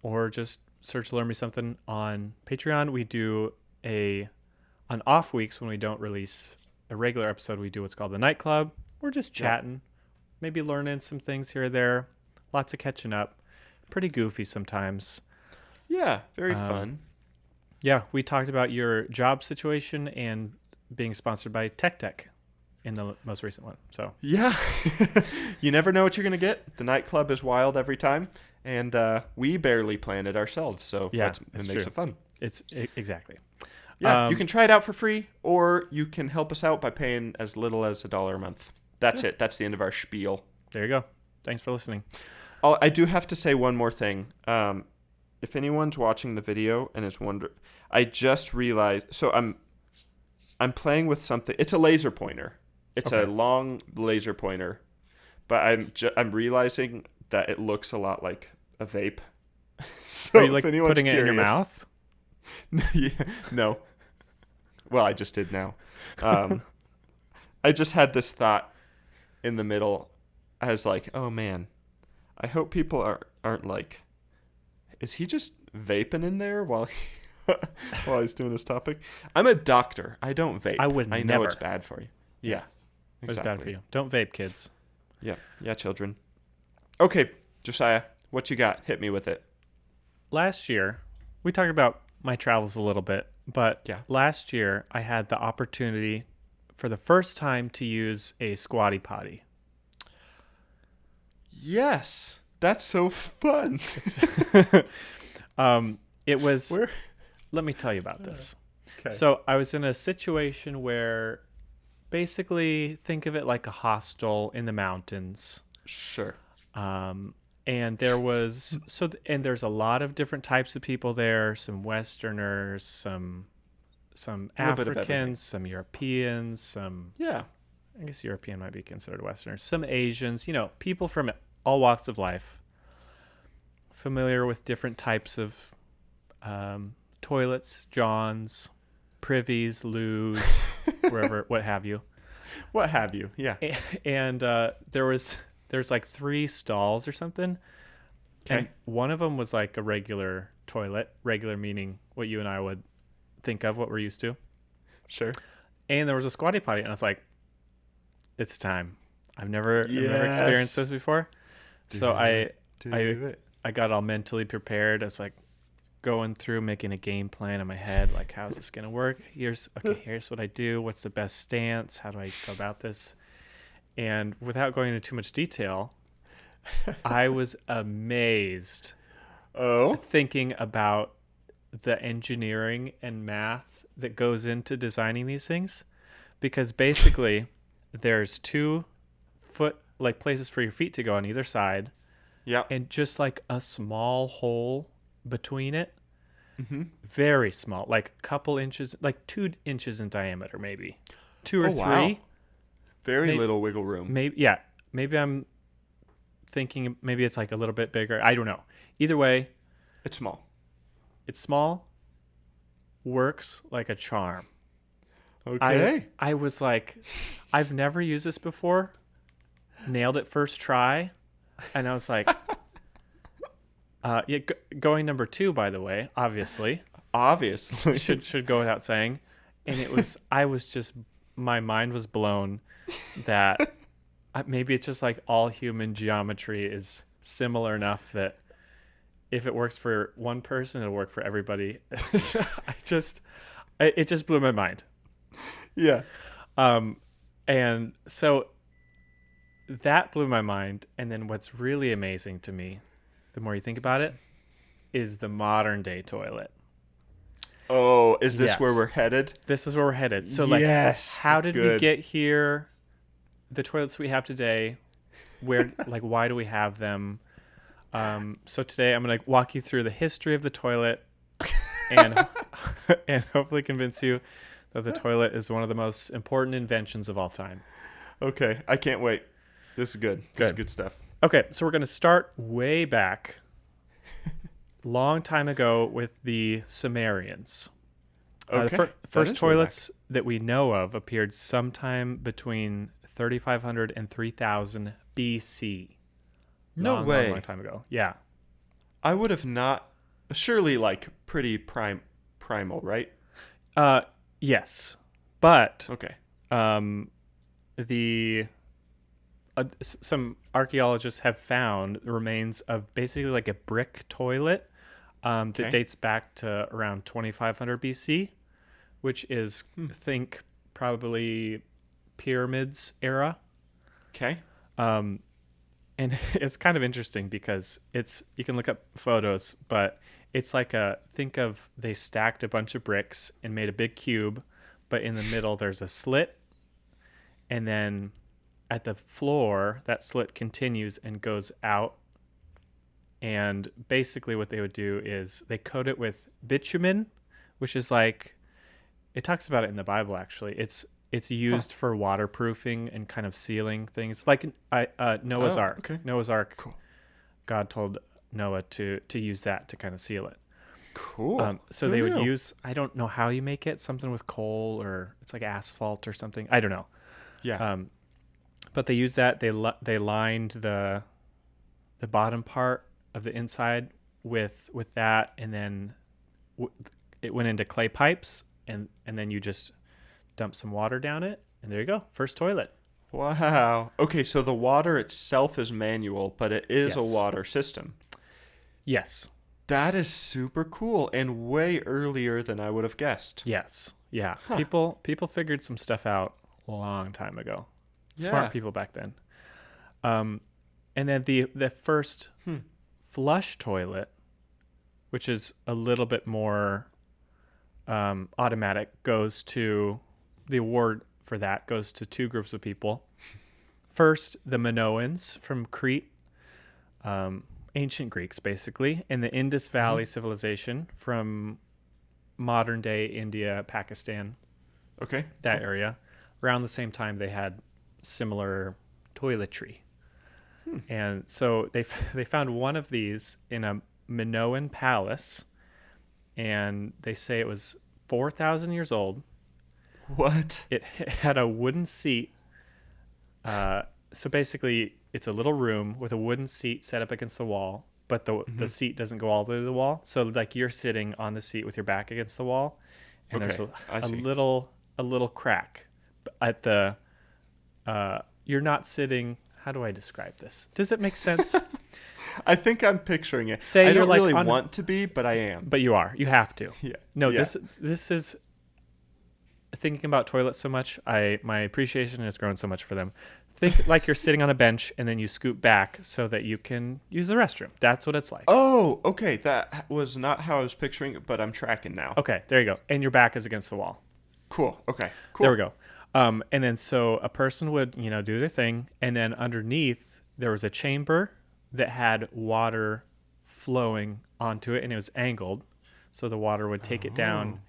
or just search Learn Me Something on Patreon. We do on off weeks when we don't release a regular episode, we do what's called the Night Club. We're just chatting, maybe learning some things here or there. Lots of catching up. Pretty goofy sometimes. Yeah, very fun. Yeah, we talked about your job situation and being sponsored by Tech. in the most recent one. So Yeah. You never know what you're going to get. The nightclub is wild every time. And we barely plan it ourselves. So yeah, it makes true. it fun. Exactly. Yeah, you can try it out for free, or you can help us out by paying as little as $1 a month. That's it. That's the end of our spiel. There you go. Thanks for listening. I do have to say one more thing. If anyone's watching the video and is wondering, I just realized. So I'm playing with something. It's a laser pointer. It's a long laser pointer, but I'm realizing that it looks a lot like a vape. So are you like putting it in your mouth? Yeah, no. Well, I just did now. I just had this thought in the middle. I was like, oh man, I hope people aren't like, is he just vaping in there while he's doing this topic? I'm a doctor. I don't vape. I know it's bad for you. Yeah, exactly. It's bad for you. Don't vape, kids. Yeah, children. Okay, Josiah, what you got? Hit me with it. Last year, we talked about my travels a little bit, but last year I had the opportunity for the first time to use a squatty potty. Yes, that's so fun. It was. Let me tell you about this. Okay. So I was in a situation where, basically, think of it like a hostel in the mountains. Sure. And there was and there's a lot of different types of people there. Some Westerners, some Africans, some Europeans, some. Yeah. I guess European might be considered Westerners. Some Asians, people from all walks of life, familiar with different types of toilets, johns, privies, loos, wherever, what have you. What have you, yeah. And there's like 3 stalls or something. Okay. And one of them was like a regular toilet, regular meaning what you and I would think of, what we're used to. Sure. And there was a squatty potty, and I was like, it's time. I've never experienced this before. I got all mentally prepared. I was like going through, making a game plan in my head, like, how's this gonna work? Here's what I do. What's the best stance? How do I go about this? And without going into too much detail, I was amazed. Thinking about the engineering and math that goes into designing these things, because basically there's 2 places for your feet to go on either side. Yeah. And just like a small hole between it. Mm-hmm. Very small, like a couple inches, like 2 inches in diameter, maybe 2 or 3. Wow. Very little wiggle room. Maybe I'm thinking maybe it's like a little bit bigger. I don't know. Either way, it's small. It's small. Works like a charm. Okay. I was like, I've never used this before. Nailed it first try. And I was like, going number 2, by the way, obviously should go without saying. And my mind was blown that maybe it's just like all human geometry is similar enough that if it works for one person, it'll work for everybody. It just blew my mind. Yeah. And so that blew my mind. And then what's really amazing to me, the more you think about it, is the modern day toilet. Oh, is this where we're headed? This is where we're headed. So how did we get here? The toilets we have today, why do we have them? So today I'm going to walk you through the history of the toilet and hopefully convince you that the toilet is one of the most important inventions of all time. Okay, I can't wait. This is good. This is good stuff. Okay, so we're going to start way back, long time ago, with the Sumerians. Okay. The first toilets that we know of appeared sometime between 3,500 and 3,000 BC. No way. Long time ago. Yeah. I would have not. Surely, like, pretty primal, right? Yes, but okay. Some archaeologists have found the remains of basically like a brick toilet that dates back to around 2,500 BC, which is, I think, probably pyramids era. Okay. And it's kind of interesting because you can look up photos, but it's like think of they stacked a bunch of bricks and made a big cube, but in the middle there's a slit, and then at the floor that slit continues and goes out. And basically what they would do is they coat it with bitumen, which is like, it talks about it in the Bible actually. It's used for waterproofing and kind of sealing things. Like Noah's Ark. Okay. Noah's Ark. Cool. God told Noah to use that to kind of seal it. Cool. So they would use, I don't know how you make it, something with coal or it's like asphalt or something. I don't know. Yeah. But they used that. They lined the bottom part of the inside with that, and then it went into clay pipes, and then you just dump some water down it, and there you go. First toilet. Wow. Okay, so the water itself is manual, but it is a Yes. water system. Yes. That is super cool and way earlier than I would have guessed. Yes. Yeah. Huh. People figured some stuff out a long time ago. Yeah. Smart people back then. And then the first flush toilet, which is a little bit more automatic, goes to the award for that goes to two groups of people. First, the Minoans from Crete, ancient Greeks basically, and the Indus Valley civilization from modern day India, Pakistan, Okay. that area. Around the same time, they had similar toiletry. And so they found one of these in a Minoan palace, and they say it was 4,000 years old. What? It had a wooden seat. So basically, it's a little room with a wooden seat set up against the wall, but the seat doesn't go all the way to the wall. So like you're sitting on the seat with your back against the wall, and Okay, there's I a see. little crack at the. You're not sitting. How do I describe this? Does it make sense? I think I'm picturing it. Say I you're don't like really on- want to be, but I am. But you are. You have to. Yeah. No, Yeah. this is thinking about toilets so much. My appreciation has grown so much for them. Think like you're sitting on a bench and then you scoot back so that you can use the restroom. That's what it's like. Oh, okay. That was not how I was picturing it, but I'm tracking now. Okay, there you go. And your back is against the wall. Cool. Okay. Cool. There we go. And then so a person would, do their thing, and then underneath there was a chamber that had water flowing onto it, and it was angled, so the water would take it down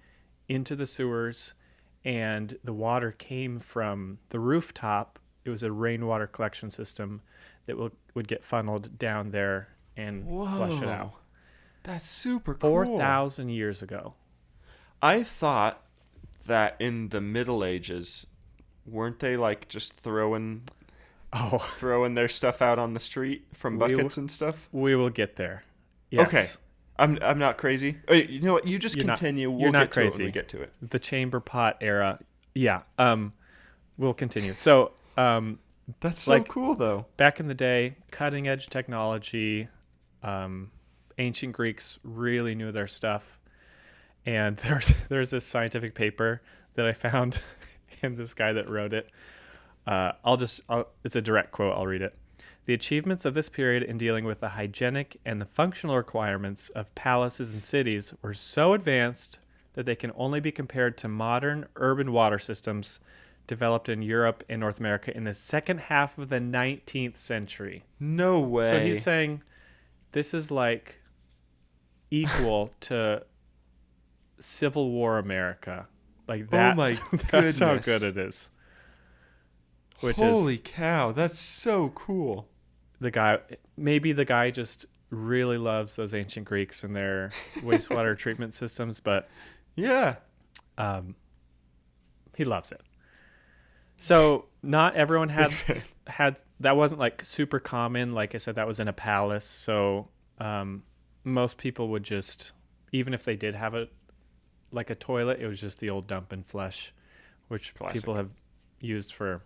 into the sewers, and the water came from the rooftop. It was a rainwater collection system that would get funneled down there and flush it out. That's super cool. 4,000 years ago. I thought that in the Middle Ages, weren't they like just throwing their stuff out on the street from buckets and stuff? We will get there. Yes. Okay. I'm not crazy. Oh, you know what? You just continue. We'll not get to it crazy. when we get to it. The chamber pot era. Yeah. We'll continue. So, That's so like, cool, though. back in the day, cutting edge technology. Ancient Greeks really knew their stuff. And there's this scientific paper that I found, and this guy that wrote it. It's a direct quote. I'll read it. The achievements of this period in dealing with the hygienic and the functional requirements of palaces and cities were so advanced that they can only be compared to modern urban water systems developed in Europe and North America in the second half of the 19th century. No way. So he's saying this is like equal to Civil War America. Like that. Oh my That's how goodness. good it is. Holy cow, that's so cool. the guy just really loves those ancient Greeks and their wastewater treatment systems, but Yeah. he loves it. So not everyone had that wasn't like super common. Like I said, that was in a palace. So most people would just, even if they did have a toilet, it was just the old dump and flush, which people have used for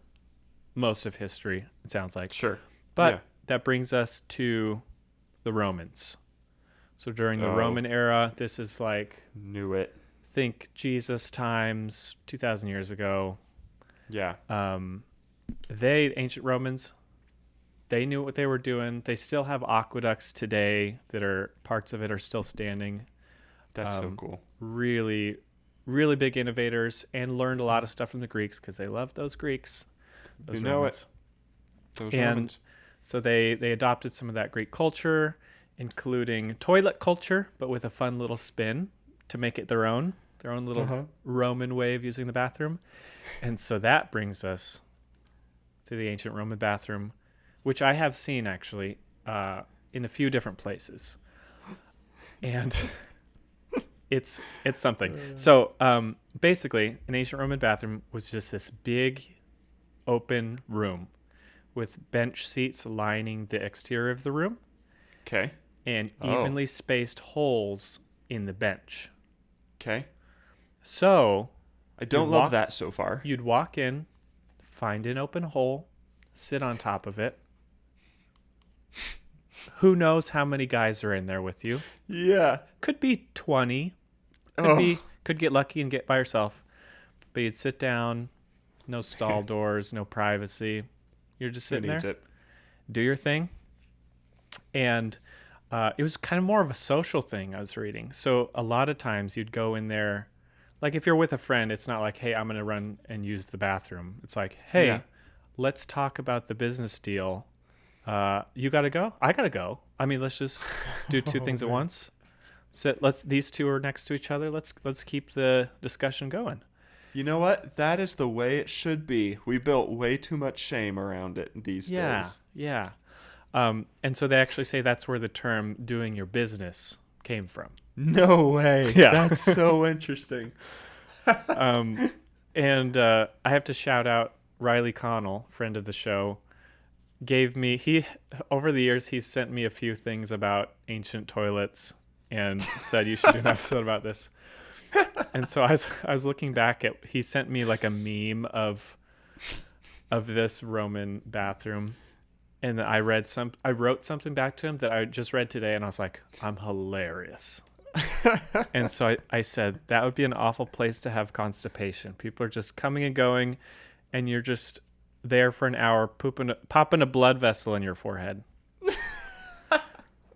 most of history, it sounds like. Sure. But Yeah. that brings us to the Romans. So during the Roman era, this is like, Knew it. think Jesus times 2,000 years ago. Yeah. Ancient Romans, they knew what they were doing. They still have aqueducts today that are parts of it are still standing. That's so cool. Really, really big innovators, and learned a lot of stuff from the Greeks because they loved those Greeks. Those Romans. Those and Romans. so they adopted some of that Greek culture, including toilet culture, but with a fun little spin to make it their own little Roman way of using the bathroom. And so that brings us to the ancient Roman bathroom, which I have seen actually in a few different places. And it's something. So basically, an ancient Roman bathroom was just this big open room with bench seats lining the exterior of the room. Okay. And evenly spaced holes in the bench. Okay. So I don't love that so far. You'd walk in, find an open hole, sit on top of it. Who knows how many guys are in there with you? Yeah. Could be 20. Could get lucky and get by yourself. But you'd sit down, no stall doors, no privacy. You're just sitting there. Do your thing. And it was kind of more of a social thing I was reading. So a lot of times you'd go in there, like if you're with a friend, it's not like, hey, I'm going to run and use the bathroom. It's like, hey, let's talk about the business deal. You got to go? I got to go. I mean, let's just do two things at once. These two are next to each other. Let's keep the discussion going. You know what? That is the way it should be. We built way too much shame around it these days. Yeah. And so they actually say that's where the term doing your business came from. No way. Yeah. That's so interesting. And I have to shout out Riley Connell, friend of the show, over the years, he's sent me a few things about ancient toilets and said you should do an episode about this. And so I was looking back at, he sent me like a meme of this Roman bathroom. And I wrote something back to him that I just read today, and I was like, I'm hilarious. And so I said, that would be an awful place to have constipation. People are just coming and going, and you're just there for an hour popping a blood vessel in your forehead.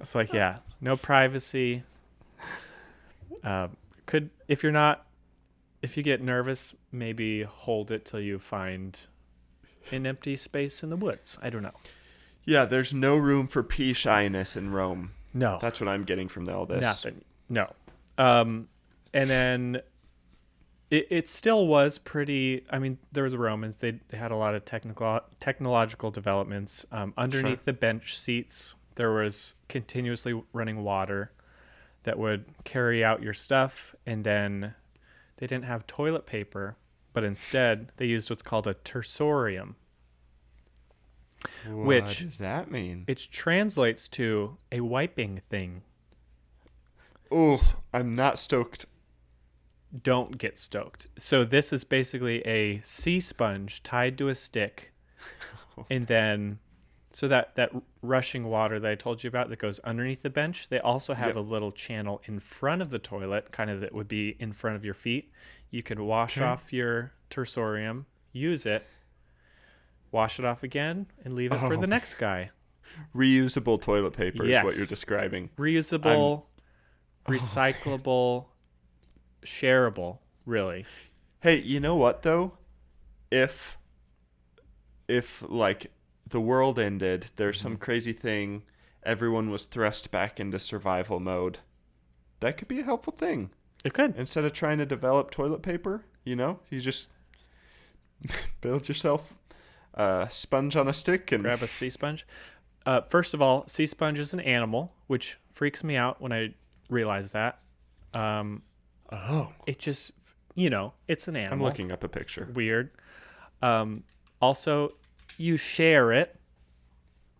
It's like, yeah, no privacy. If you get nervous, maybe hold it till you find an empty space in the woods. I don't know. Yeah, there's no room for pee shyness in Rome. No. That's what I'm getting from all this. Nothing. No. And then it still was pretty, I mean, there were the Romans. They had a lot of technological developments. Underneath the bench seats, there was continuously running water that would carry out your stuff. And then they didn't have toilet paper, but instead they used what's called a tersorium. What does that mean? It translates to a wiping thing. Oh, I'm not stoked. Don't get stoked. So this is basically a sea sponge tied to a stick. And then, so that rushing water that I told you about that goes underneath the bench, they also have a little channel in front of the toilet, kind of that would be in front of your feet. You could wash off your tersorium, use it, wash it off again, and leave it for the next guy. Reusable toilet paper is what you're describing. Reusable, recyclable, shareable, really. Hey, you know what though? If like the world ended, there's some crazy thing, everyone was thrust back into survival mode. That could be a helpful thing. It could. Instead of trying to develop toilet paper, you just build yourself a sponge on a stick and grab a sea sponge. First of all, sea sponge is an animal, which freaks me out when I realize that. It just, it's an animal. I'm looking up a picture. Weird. Also, you share it,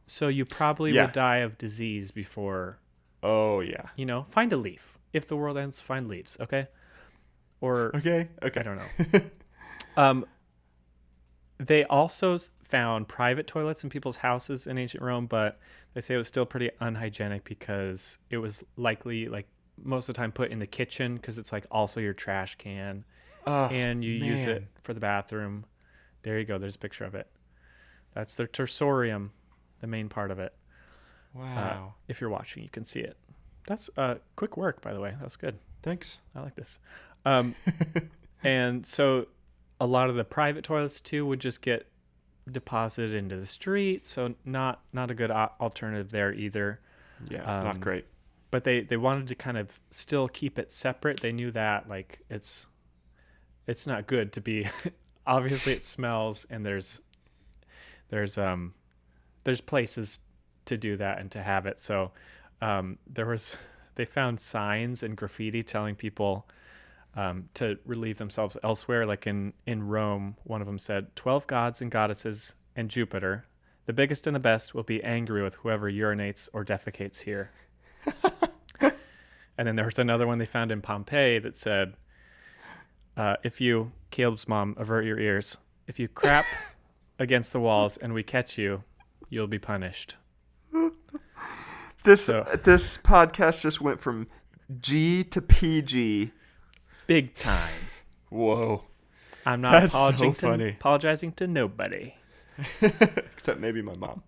so you probably would die of disease before. Oh, yeah. Find a leaf. If the world ends, find leaves, okay? Or Okay. I don't know. They also found private toilets in people's houses in ancient Rome, but they say it was still pretty unhygienic because it was likely, like, most of the time put in the kitchen because it's, like, also your trash can. And you use it for the bathroom. There you go. There's a picture of it. That's their tersorium, the main part of it. Wow. If you're watching, you can see it. That's quick work, by the way. That was good. Thanks. I like this. And so a lot of the private toilets, too, would just get deposited into the street. So not a good alternative there either. Yeah, not great. But they wanted to kind of still keep it separate. They knew that, like, it's not good to be... Obviously, it smells, and there's places to do that and to have it. So they found signs and graffiti telling people to relieve themselves elsewhere. Like in Rome, one of them said, 12 gods and goddesses and Jupiter, the biggest and the best, will be angry with whoever urinates or defecates here. And then there was another one they found in Pompeii that said, Caleb's mom, avert your ears. If you crap against the walls and we catch you, you'll be punished. This podcast just went from G to PG. Big time. Whoa. I'm not That's funny. apologizing to nobody. Except maybe my mom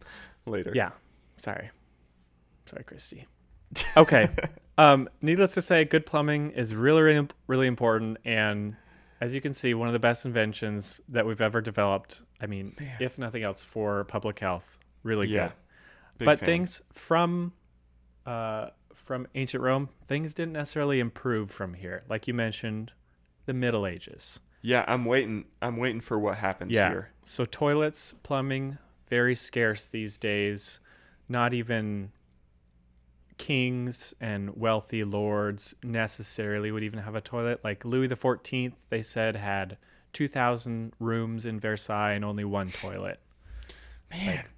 later. Yeah. Sorry, Christy. Okay. Needless to say, good plumbing is really, really, really important. And as you can see, one of the best inventions that we've ever developed. I mean, if nothing else, for public health. Really good. But fan. Things from ancient Rome, things didn't necessarily improve from here. Like you mentioned, the Middle Ages. Yeah, I'm waiting for what happens here. So toilets, plumbing, very scarce these days. Not even kings and wealthy lords necessarily would even have a toilet. Like Louis XIV, they said, had 2,000 rooms in Versailles and only one toilet. Man. Like,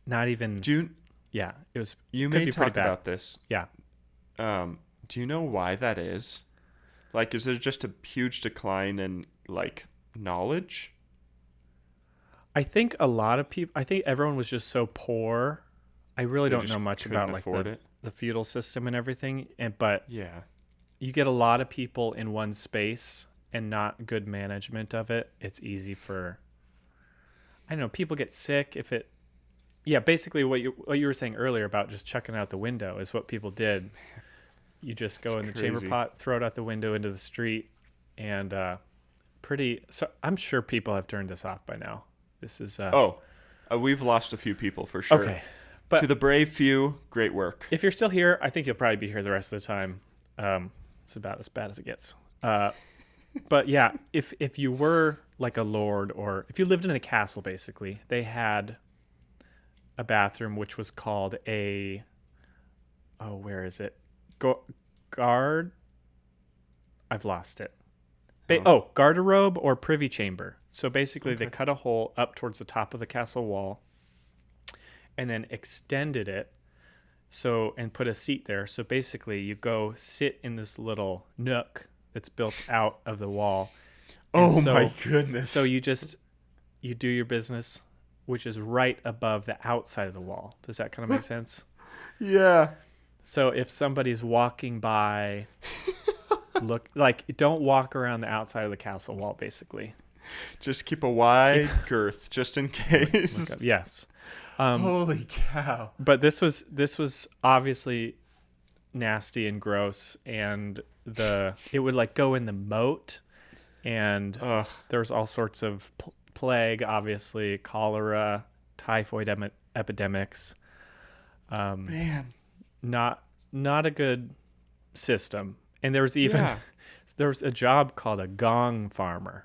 not even... Yeah, it was... You may talk about this. Yeah. Do you know why that is? Like, is there just a huge decline in, like, knowledge? I think a lot of people... I think everyone was just so poor. I really don't know much about, like, the feudal system and everything. But yeah, you get a lot of people in one space and not good management of it. It's easy for... I don't know, people get sick if it... Yeah, basically what you were saying earlier about just chucking out the window is what people did. You just go in the chamber pot, throw it out the window into the street, and so I'm sure people have turned this off by now. This is we've lost a few people for sure. Okay, but to the brave few, great work. If you're still here, I think you'll probably be here the rest of the time. It's about as bad as it gets. But yeah, if you were like a lord, or if you lived in a castle, basically, they had a bathroom which was called where is it? Guard. I've lost it. Garderobe or privy chamber. So basically, They cut a hole up towards the top of the castle wall, and then extended it. And put a seat there. So basically, you go sit in this little nook that's built out of the wall. My goodness! So you do your business, which is right above the outside of the wall. Does that kind of make sense? Yeah. So if somebody's walking by, don't walk around the outside of the castle wall, basically. Just keep a wide girth, just in case. Yes. Holy cow. But this was obviously nasty and gross, and it would like go in the moat, and there was all sorts of plague, obviously, cholera, typhoid epidemics. Man, not a good system. And there was a job called a gong farmer,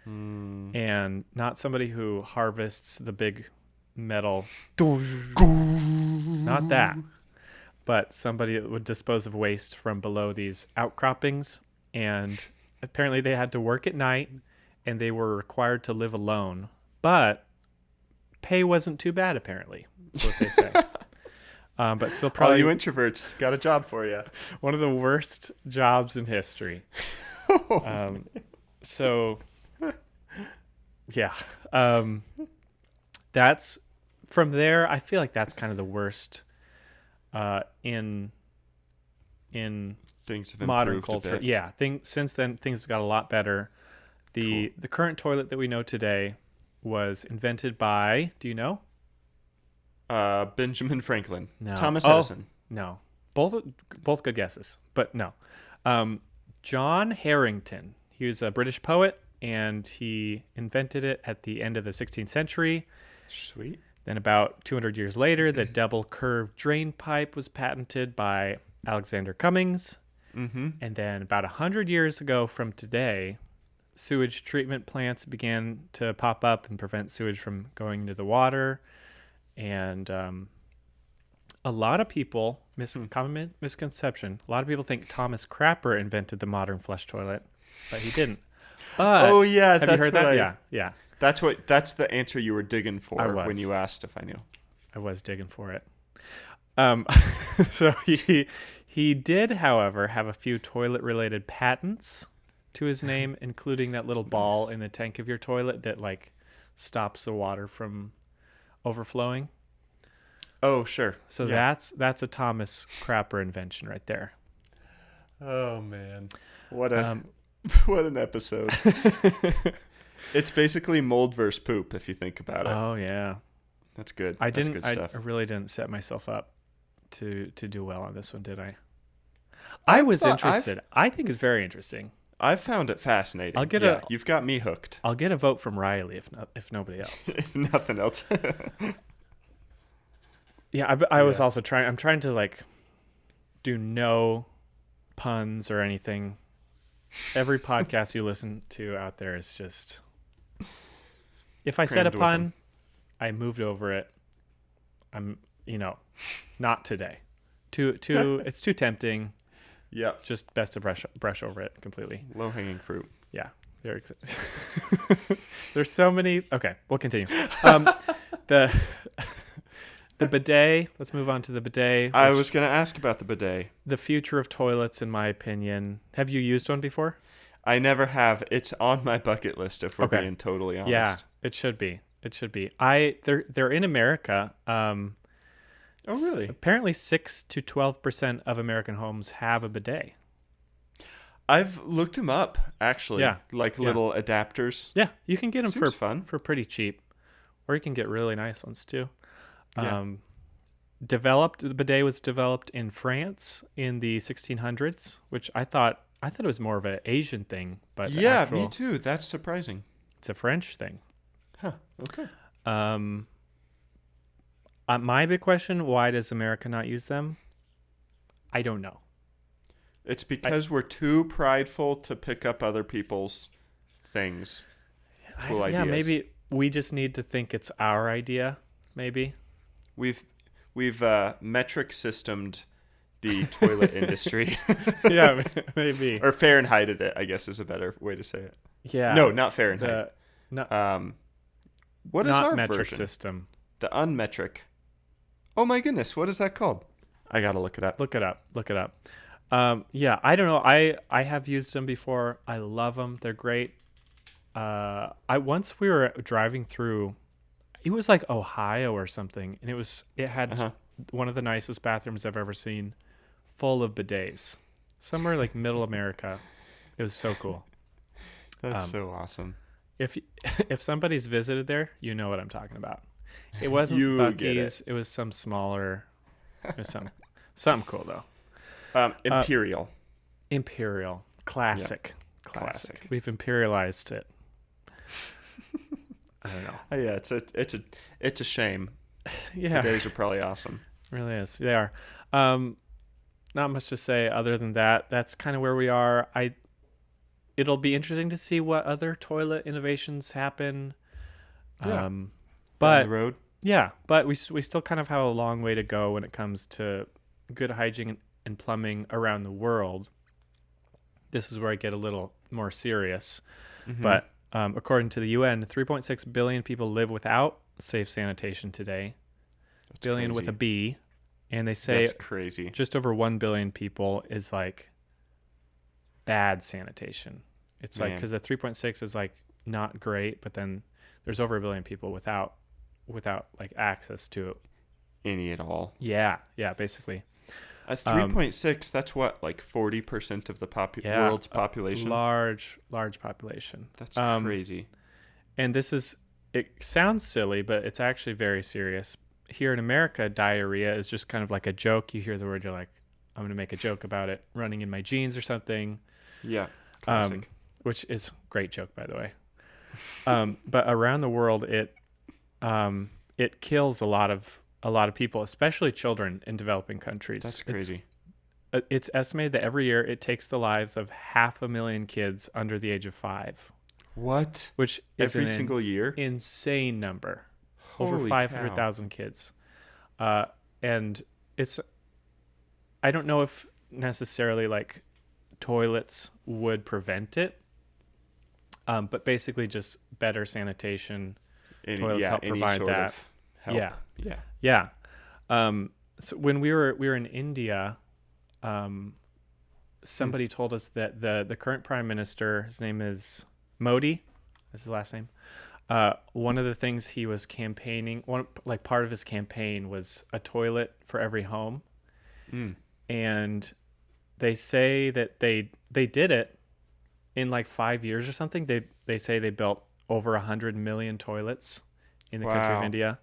and not somebody who harvests the big metal, not that, but somebody that would dispose of waste from below these outcroppings. And apparently they had to work at night, and they were required to live alone, but pay wasn't too bad, apparently. That's what they say. But still, probably all you introverts, got a job for you. One of the worst jobs in history. So, yeah. That's from there. I feel like that's kind of the worst in things have modern improved culture. Yeah. Since then, things have got a lot better. The current toilet that we know today was invented by, do you know? Benjamin Franklin. No. Thomas Edison. No. Both good guesses, but no. John Harrington. He was a British poet, and he invented it at the end of the 16th century. Sweet. Then about 200 years later, the double curved drain pipe was patented by Alexander Cummings. Mm-hmm. And then about 100 years ago from today, sewage treatment plants began to pop up and prevent sewage from going into the water. And a lot of people, common misconception, a lot of people think Thomas Crapper invented the modern flush toilet, but he didn't. But Oh yeah, have you heard that? Yeah. That's the answer you were digging for when you asked if I knew. I was digging for it. So he did, however, have a few toilet-related patents to his name, including that little ball in the tank of your toilet that like stops the water from overflowing. Oh, sure. So that's a Thomas Crapper invention right there. Oh man, what an episode! It's basically mold versus poop if you think about it. Oh yeah, that's good. I really didn't set myself up to do well on this one, did I? I was interested. I think it's very interesting. I found it fascinating. You've got me hooked. I'll get a vote from Riley if nobody else. If nothing else. Yeah, I was also trying. I'm trying to like do no puns or anything. Every podcast you listen to out there is just. If I said a pun, I moved over it. I'm, not today. It's too tempting. Yeah. Just best to brush over it completely. Low hanging fruit. Yeah. There's so many. Okay, we'll continue. The bidet. Let's move on to the bidet. I was going to ask about the bidet. The future of toilets, in my opinion. Have you used one before? I never have. It's on my bucket list, if we're being totally honest. Yeah, it should be. They're in America. Oh, really? Apparently 6 to 12% of American homes have a bidet. I've looked them up, actually. Yeah. Like little adapters. Yeah, you can get them for pretty cheap. Or you can get really nice ones too. Yeah. The bidet was developed in France in the 1600s, which I thought it was more of an Asian thing, but me too. That's surprising. It's a French thing. Huh. Okay. My big question: why does America not use them? I don't know. It's because we're too prideful to pick up other people's things. Cool ideas. Yeah, maybe we just need to think it's our idea. Maybe we've metric systemed the toilet industry. Yeah, maybe. Or Fahrenheited it, I guess is a better way to say it. Yeah. No, not Fahrenheit. What is our metric version? System? The unmetric. Oh my goodness, what is that called? I gotta look it up. Look it up. Yeah, I don't know. I have used them before. I love them. They're great. Once we were driving through, it was like Ohio or something, and it had one of the nicest bathrooms I've ever seen, full of bidets. Somewhere like middle America. It was so cool. That's so awesome. If somebody's visited there, you know what I'm talking about. It wasn't Buc-ee's. It was some smaller. It was something cool though. Imperial. Classic. Yeah. Classic. We've imperialized it. I don't know. Oh, yeah, it's a shame. Yeah. The days are probably awesome. It really is. They are. Not much to say other than that. That's kind of where we are. It'll be interesting to see what other toilet innovations happen. Yeah. But down the road. Yeah, but we still kind of have a long way to go when it comes to good hygiene and plumbing around the world. This is where I get a little more serious. Mm-hmm. But according to the UN, 3.6 billion people live without safe sanitation today. That's billion crazy. With a B. And they say that's crazy. Just over 1 billion people is like bad sanitation. It's like, because the 3.6 is like not great, but then there's over 1 billion people without like access to any at all. Yeah, basically. At 3.6, that's what, like 40% of the world's population? Large population. That's crazy. And it sounds silly, but it's actually very serious. Here in America, diarrhea is just kind of like a joke. You hear the word, you're like, I'm going to make a joke about it running in my jeans or something. Yeah, classic. Which is a great joke, by the way. But around the world, it kills a lot of people, especially children in developing countries. That's crazy. It's estimated that every year it takes the lives of 500,000 kids under the age of 5. What? Which is every single year? Insane number. Holy over 500,000 kids. And I don't know if necessarily like toilets would prevent it. But basically just better sanitation. Toilets help provide that. Help. Yeah. So when we were in India, somebody told us that the current prime minister, his name is Modi, that's his last name. One of the things he was campaigning, part of his campaign was a toilet for every home. And they say that they did it in like 5 years or something. They say they built over 100 million toilets in the country of India.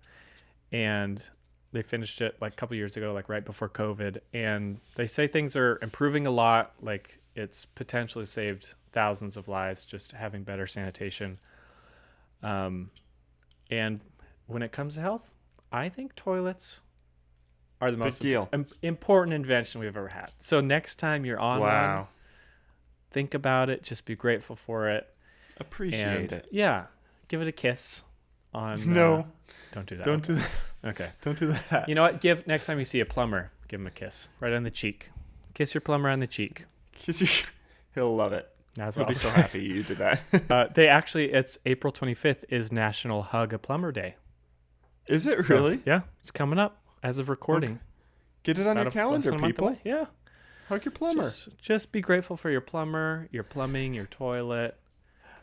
And they finished it like a couple years ago, like right before COVID. And they say things are improving a lot. Like it's potentially saved thousands of lives just having better sanitation. And when it comes to health, I think toilets are the most important invention we've ever had. So next time you're on one, think about it. Just be grateful for it. Appreciate it. Yeah. Give it a kiss on... No. Don't do that. Don't do that. Okay. Don't do that. You know what? Next time you see a plumber, give him a kiss. Right on the cheek. Kiss your plumber on the cheek. He'll love it. He'll be so happy you did that. It's April 25th is National Hug a Plumber Day. Is it really? So, yeah. It's coming up as of recording. Okay. Get it on your calendar, people. Yeah. Hug your plumber. Just be grateful for your plumber, your plumbing, your toilet.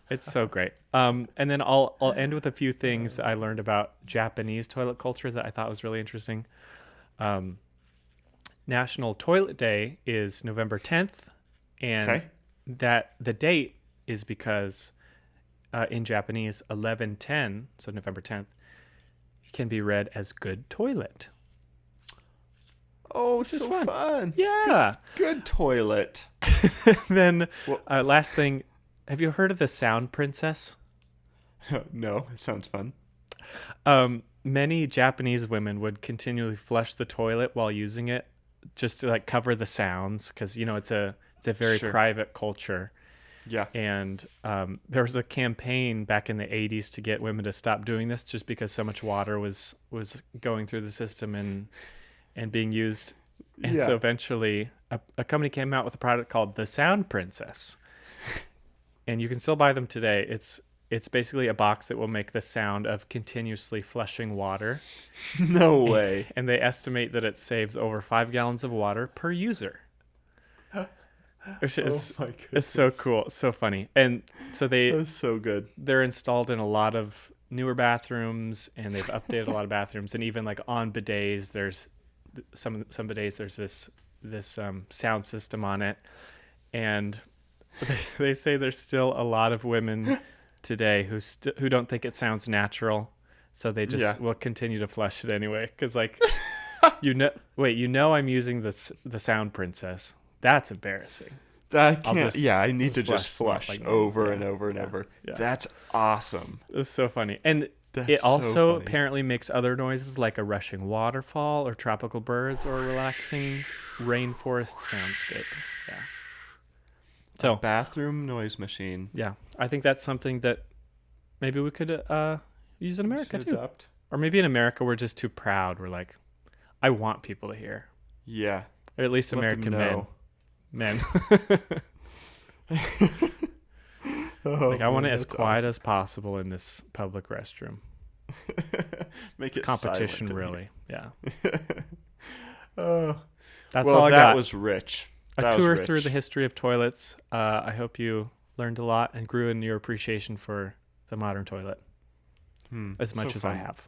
It's so great. And then I'll end with a few things I learned about Japanese toilet culture that I thought was really interesting. National Toilet Day is November 10th, and that the date is because in Japanese 11/10, so November 10th, can be read as good toilet. Oh, so fun. Yeah. Good toilet. Then last thing, have you heard of the sound princess? No, it sounds fun. Many Japanese women would continually flush the toilet while using it just to like cover the sounds because, it's a very private culture. Yeah. And there was a campaign back in the 80s to get women to stop doing this just because so much water was going through the system and being used. And so eventually a company came out with a product called the Sound Princess. And you can still buy them today. It's basically a box that will make the sound of continuously flushing water. No way. And they estimate that it saves over 5 gallons of water per user. Which is it's so cool. It's so funny. And so that's so good. They're installed in a lot of newer bathrooms, and they've updated a lot of bathrooms. And even like on bidets, there's some bidets, there's this sound system on it. And they say there's still a lot of women today who don't think it sounds natural, so they just will continue to flush it anyway. Because like, I'm using the Sound Princess. That's embarrassing. I need to just flush over and over and over. Yeah. That's awesome. It's so funny, and it also apparently makes other noises like a rushing waterfall or tropical birds or a relaxing rainforest soundscape. Yeah. So bathroom noise machine. Yeah, I think that's something that maybe we could use in America too. Adopt. Or maybe in America we're just too proud. We're like, I want people to hear. Yeah. Or at least American men. I want it as quiet as possible in this public restroom. Make it competition, really. Yeah. That's all I got. That was rich. A tour through the history of toilets. I hope you learned a lot and grew in your appreciation for the modern toilet as much as I have.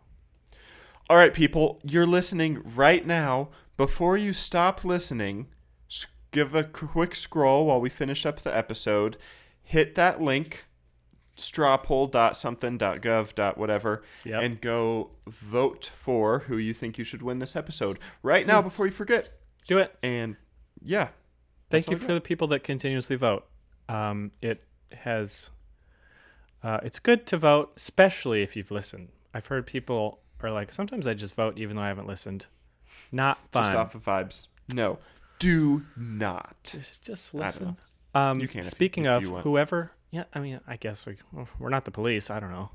All right, people, you're listening right now, before you stop listening, give a quick scroll while we finish up the episode. Hit that link, strawpoll.something.gov.whatever, and go vote for who you think you should win this episode right now before you forget. Do it. And yeah. Thank you for the people that continuously vote. It has... it's good to vote, especially if you've listened. I've heard people are like, sometimes I just vote even though I haven't listened. Not fun. Just off of vibes. No. Do not. Just listen. You can. Speaking of whoever, I guess we're not the police. I don't know.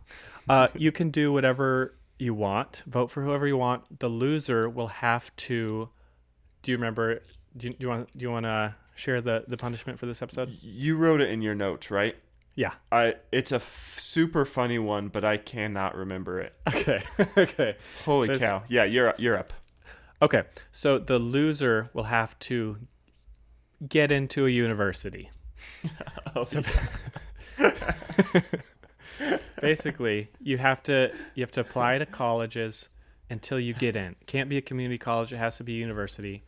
You can do whatever you want. Vote for whoever you want. The loser will have to. Do you remember? Do you want to share the punishment for this episode? You wrote it in your notes, right? Yeah. It's a super funny one, but I cannot remember it. Okay. Okay. Holy cow! Yeah, you're up. Okay, so the loser will have to get into a university. Basically, you have to apply to colleges until you get in. It can't be a community college; it has to be a university.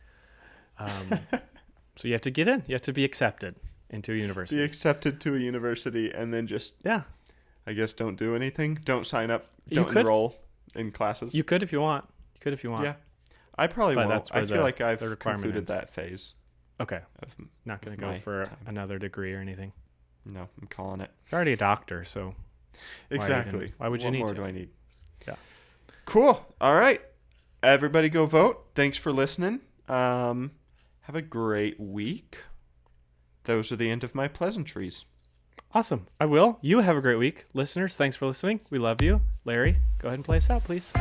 So you have to get in. You have to be accepted into a university. Be accepted to a university, and then just I guess don't do anything. Don't sign up. Don't enroll in classes. You could if you want. Yeah. I probably won't. I feel like I've is. concluded that phase. Okay. Not going to go for another degree or anything. No, I'm calling it. You're already a doctor, so... Exactly. Why would you need to? What more do I need? Yeah. Cool. All right. Everybody go vote. Thanks for listening. Have a great week. Those are the end of my pleasantries. Awesome. I will. You have a great week. Listeners, thanks for listening. We love you. Larry, go ahead and play us out, please.